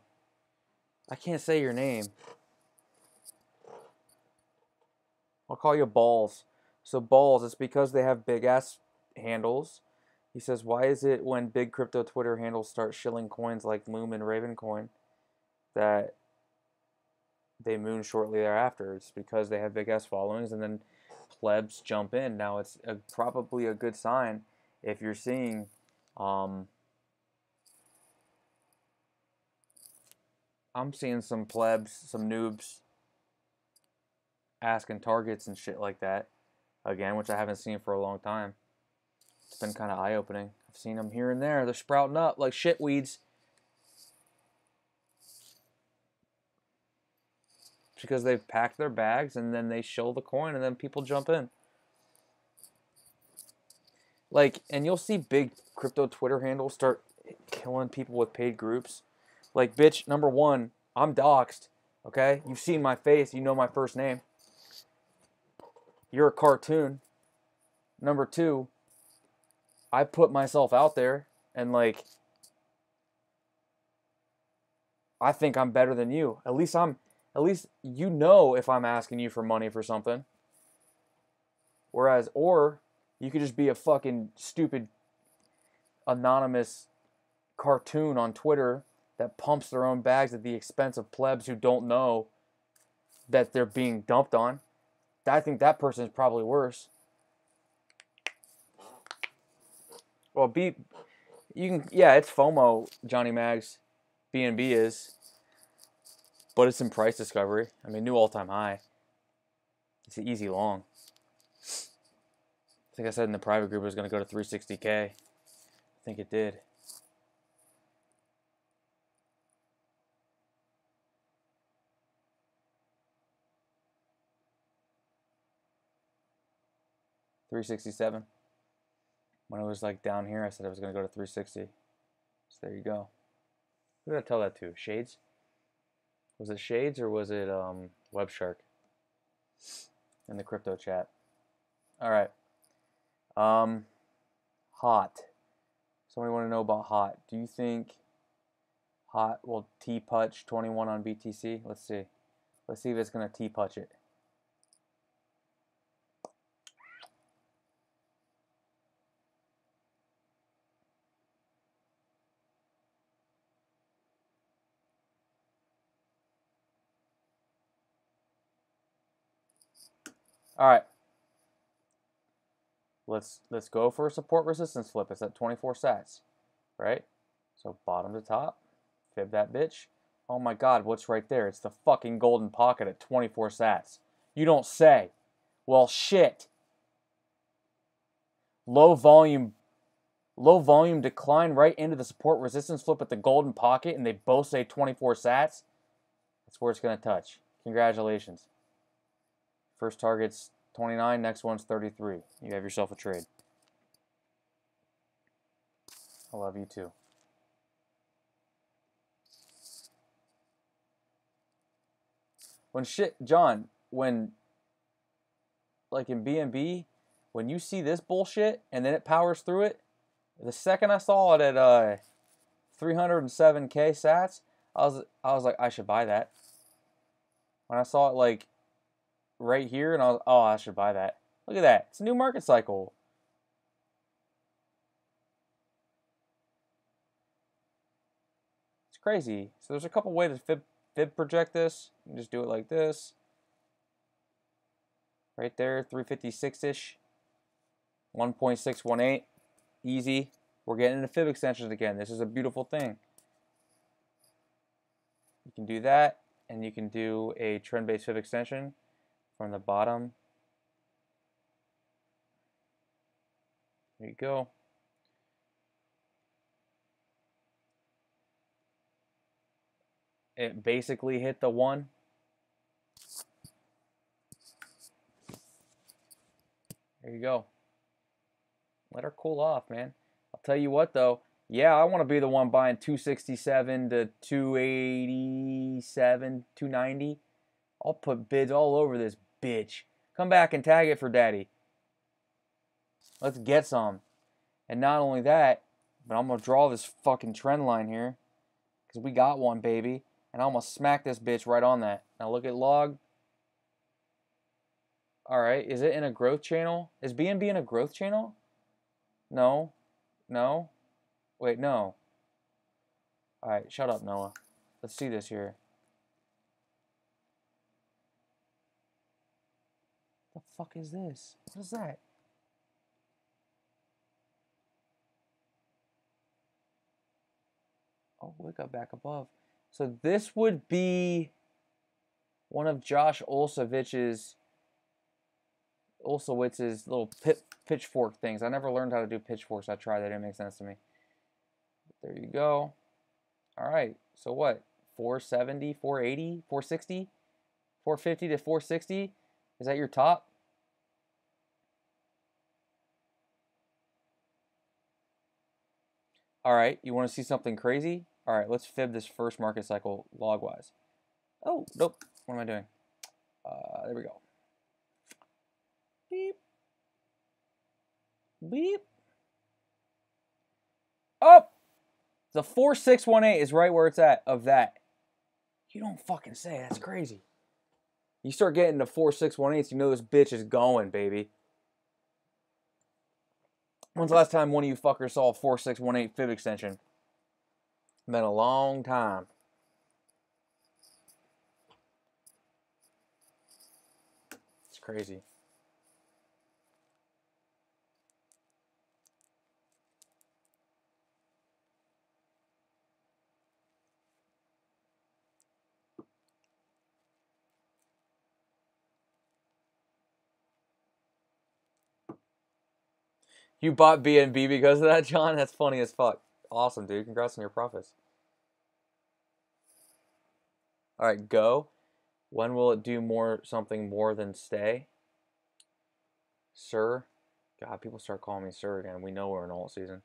[SPEAKER 1] I can't say your name. I'll call you Balls. So Balls, it's because they have big ass handles. He says, why is it when big crypto Twitter handles start shilling coins like Loom and Ravencoin that they moon shortly thereafter? It's because they have big ass followings, and then plebs jump in. Now it's probably a good sign if you're seeing I'm seeing some plebs, some noobs asking targets and shit like that again, which I haven't seen for a long time. It's been kind of eye-opening. I've seen them here and there. They're sprouting up like shit weeds. Because they've packed their bags and then they shill the coin and then people jump in. Like, and you'll see big crypto Twitter handles start killing people with paid groups. Like, bitch, number one, I'm doxxed, okay? You've seen my face. You know my first name. You're a cartoon. Number two, I put myself out there, and, like, I think I'm better than you. At least you know if I'm asking you for money for something. Whereas, or you could just be a fucking stupid anonymous cartoon on Twitter that pumps their own bags at the expense of plebs who don't know that they're being dumped on. I think that person is probably worse. Well, it's FOMO, Johnny Mags. BNB is. But it's in price discovery. I mean, new all-time high. It's an easy long. I think I said in the private group it was going to go to 360K. I think it did. $367. When it was like down here, I said I was going to go to 360. So there you go. Who did I tell that to? Shades? Was it Shades or was it WebShark in the crypto chat? All right. Hot. Somebody want to know about Hot. Do you think Hot will T-Putch 21 on BTC? Let's see. Let's see if it's going to T-Putch it. All right. Let's go for a support resistance flip. It's at 24 sats, right? So bottom to top, fib that bitch. Oh my God, what's right there? It's the fucking golden pocket at 24 sats. You don't say. Well, shit. Low volume decline right into the support resistance flip at the golden pocket, and they both say 24 sats. That's where it's going to touch. Congratulations. First target's 29, next one's 33. You have yourself a trade. I love you too. John, like in BNB, when you see this bullshit and then it powers through it, the second I saw it at 307k sats, I was like, I should buy that. When I saw it like right here, and I was, oh, I should buy that. Look at that. It's a new market cycle. It's crazy. So there's a couple ways to fib project this. You can just do it like this. Right there, 356-ish. 1.618. Easy. We're getting into fib extensions again. This is a beautiful thing. You can do that, and you can do a trend-based fib extension from the bottom. There you go. It basically hit the 1. There you go. Let her cool off, man. I'll tell you what, though. Yeah, I want to be the one buying 267 to 287, 290. I'll put bids all over this bitch. Come back and tag it for daddy. Let's get some. And not only that, but I'm going to draw this fucking trend line here. Because we got one, baby. And I'm going to smack this bitch right on that. Now look at log. Alright, is it in a growth channel? Is BNB in a growth channel? No. No. Wait, no. Alright, shut up, Noah. Let's see this here. The fuck is this? What is that? Oh, we got back above. So this would be one of Josh Olshowitz's little pitchfork things. I never learned how to do pitchforks. I tried. That didn't make sense to me. There you go. All right. So what? 470, 480, 460, 450 to 460. Is that your top? All right. You want to see something crazy? All right. Let's fib this first market cycle log-wise. Oh, nope. What am I doing? There we go. Beep. Beep. Oh! The 4618 is right where it's at of that. You don't fucking say. That's crazy. You start getting to 4618s, you know this bitch is going, baby. When's the last time one of you fuckers saw a 4618 fib extension? Been a long time. It's crazy. You bought BNB because of that, John? That's funny as fuck. Awesome, dude. Congrats on your profits. All right, go. When will it do something more than stay? Sir? God, people start calling me sir again. We know we're in alt season.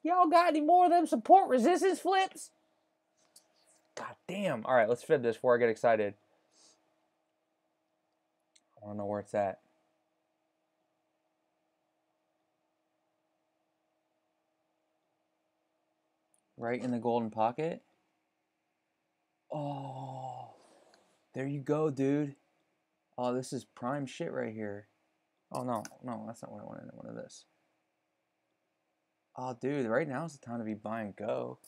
[SPEAKER 1] Y'all got any more of them support resistance flips? God damn. All right, let's fib this before I get excited. I don't know where it's at. Right in the golden pocket. Oh, there you go, dude. Oh, this is prime shit right here. Oh, no, no, that's not what I wanted. I wanted this. Oh, dude, right now is the time to be buying Go.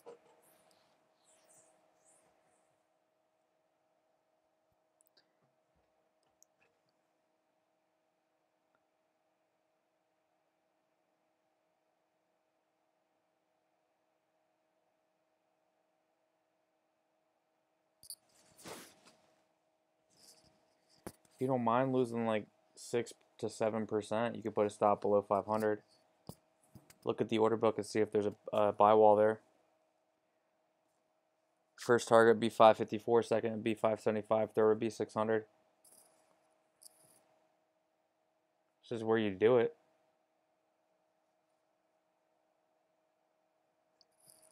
[SPEAKER 1] If you don't mind losing like 6 to 7%, you could put a stop below 500. Look at the order book and see if there's a buy wall there. First target would be 554, second would be 575, third would be 600. This is where you do it.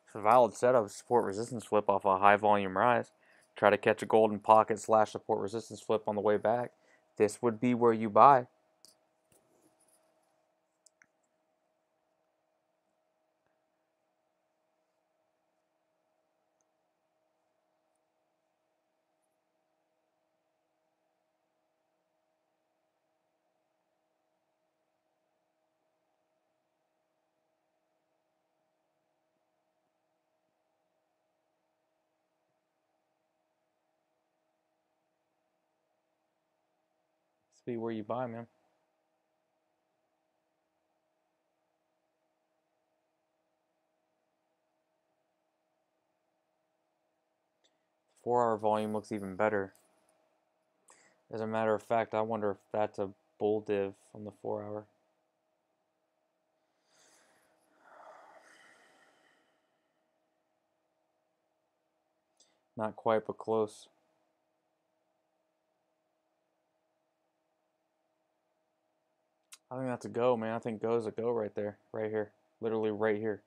[SPEAKER 1] It's a valid setup, support resistance flip off a high volume rise. Try to catch a golden pocket / support resistance flip on the way back. This would be where you buy. This would be where you buy, man. The 4-hour volume looks even better. As a matter of fact, I wonder if that's a bull div on the 4-hour. Not quite, but close. I think that's a go, man. I think go's a go right there. Right here. Literally right here.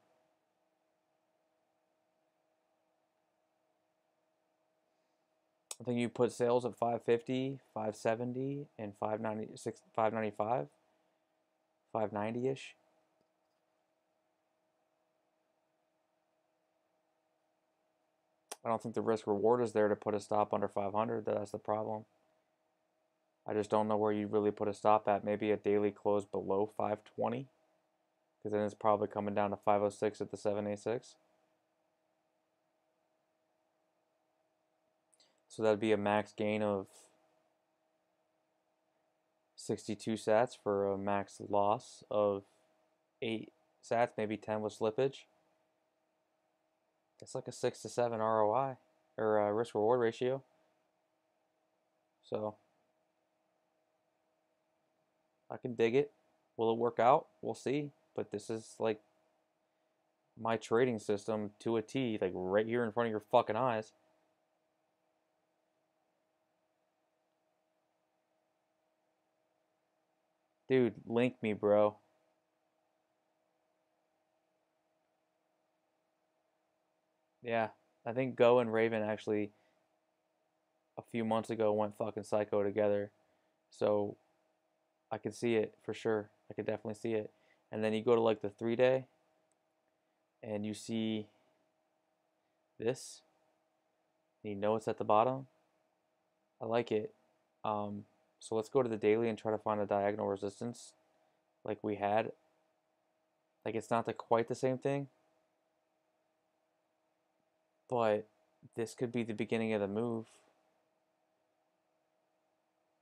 [SPEAKER 1] I think you put sales at 550, 570, and 596, 595, 590-ish. I don't think the risk reward is there to put a stop under 500. That's the problem. I just don't know where you really put a stop at. Maybe a daily close below 520, because then it's probably coming down to 506 at the 786. So that'd be a max gain of 62 sats for a max loss of 8 sats, maybe 10 with slippage. That's like a 6 to 7 ROI or risk reward ratio. So I can dig it. Will it work out? We'll see. But this is like my trading system to a T, like right here in front of your fucking eyes. Dude, link me, bro. Yeah, I think Go and Raven actually a few months ago went fucking psycho together. So I could see it for sure. I could definitely see it. And then you go to like the 3-day and you see this. And you know it's at the bottom. I like it. So let's go to the daily and try to find a diagonal resistance like we had. Like it's not quite the same thing, but this could be the beginning of the move.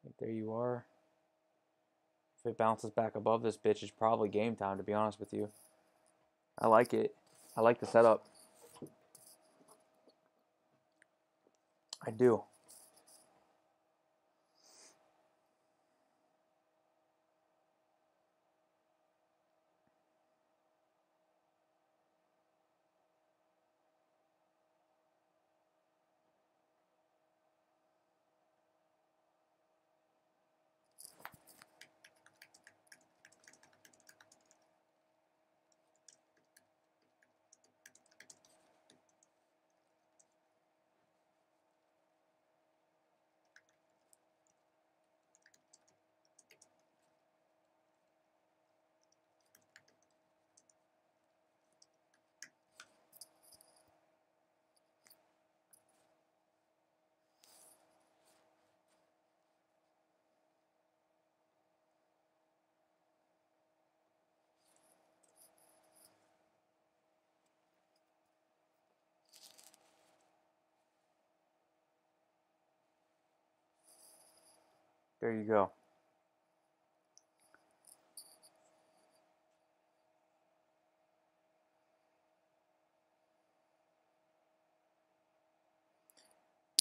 [SPEAKER 1] Like there you are. If it bounces back above this bitch, it's probably game time, to be honest with you. I like it. I like the setup. I do. There you go.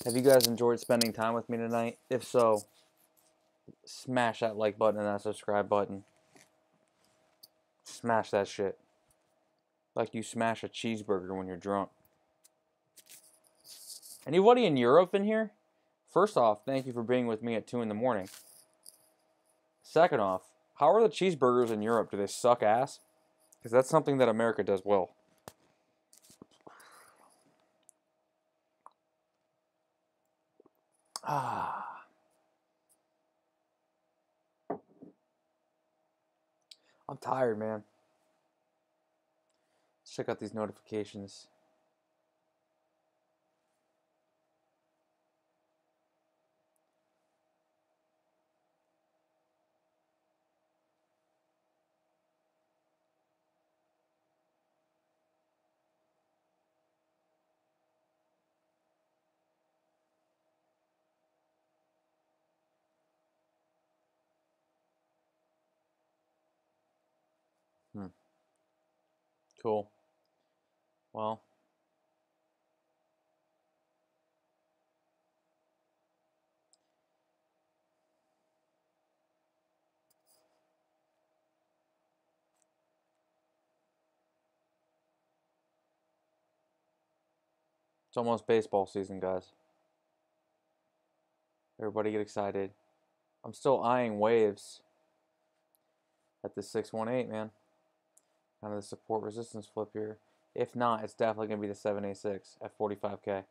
[SPEAKER 1] Have you guys enjoyed spending time with me tonight? If so, smash that like button and that subscribe button. Smash that shit. Like you smash a cheeseburger when you're drunk. Anybody in Europe in here? First off, thank you for being with me at 2 in the morning. Second off, how are the cheeseburgers in Europe? Do they suck ass? Because that's something that America does well. Ah. I'm tired, man. Let's check out these notifications. Cool. Well, it's almost baseball season, guys. Everybody get excited. I'm still eyeing waves at the 618, man. Kind of the support resistance flip here. If not, it's definitely going to be the 786 at 45K.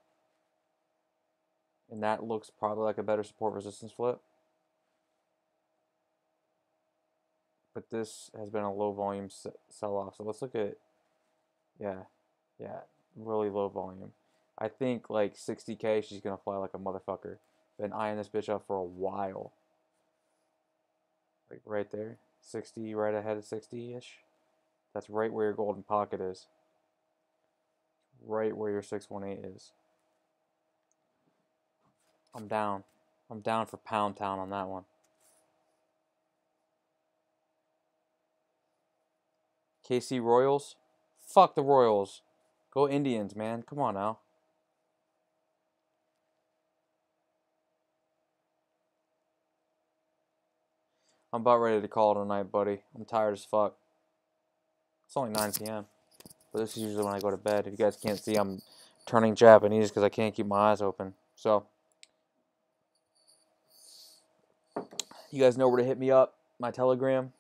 [SPEAKER 1] And that looks probably like a better support resistance flip. But this has been a low volume sell off. So let's look at, yeah, really low volume. I think like 60K, she's going to fly like a motherfucker. Been eyeing this bitch up for a while. Like right there. 60, right ahead of 60-ish. That's right where your golden pocket is. Right where your 618 is. I'm down. I'm down for Pound Town on that one. KC Royals? Fuck the Royals. Go Indians, man. Come on now. I'm about ready to call it a night, buddy. I'm tired as fuck. It's only 9 p.m. But this is usually when I go to bed. If you guys can't see, I'm turning Japanese because I can't keep my eyes open. So, you guys know where to hit me up. My Telegram.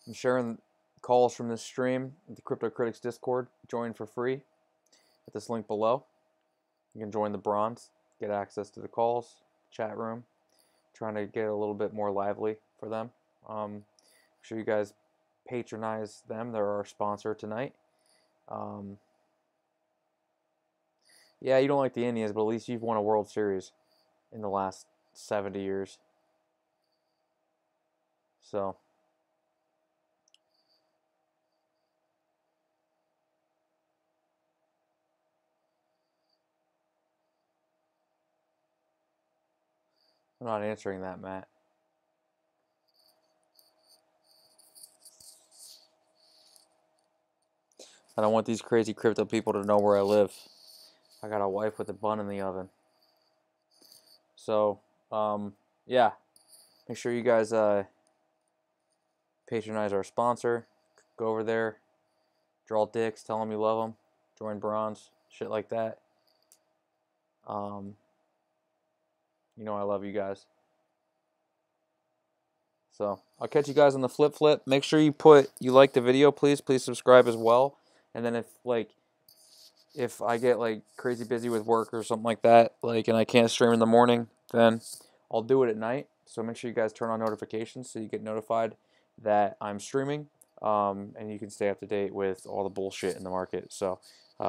[SPEAKER 1] I'm sharing calls from this stream at the Crypto Critics Discord. Join for free at this link below. You can join the bronze, get access to the calls, chat room. Trying to get a little bit more lively for them. I'm sure you guys patronize them. They're our sponsor tonight. Yeah, you don't like the Indians, but at least you've won a World Series in the last 70 years. So, I'm not answering that, Matt. I don't want these crazy crypto people to know where I live. I got a wife with a bun in the oven. So, yeah. Make sure you guys patronize our sponsor. Go over there. Draw dicks. Tell them you love them. Join bronze. Shit like that. You know I love you guys. So I'll catch you guys on the flip. Make sure you like the video, please subscribe as well. And then if I get like crazy busy with work or something like that, like, and I can't stream in the morning, then I'll do it at night. So make sure you guys turn on notifications so you get notified that I'm streaming, and you can stay up to date with all the bullshit in the market. So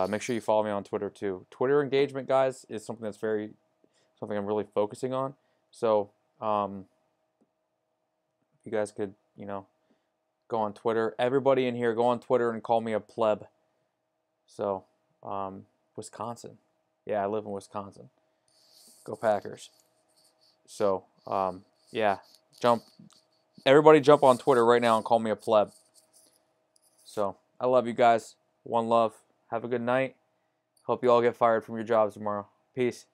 [SPEAKER 1] make sure you follow me on Twitter too. Twitter engagement, guys, is something I'm really focusing on. So if you guys could, go on Twitter. Everybody in here, go on Twitter and call me a pleb. So, Wisconsin. Yeah, I live in Wisconsin. Go Packers. So, yeah, everybody jump on Twitter right now and call me a pleb. So, I love you guys. One love. Have a good night. Hope you all get fired from your jobs tomorrow. Peace.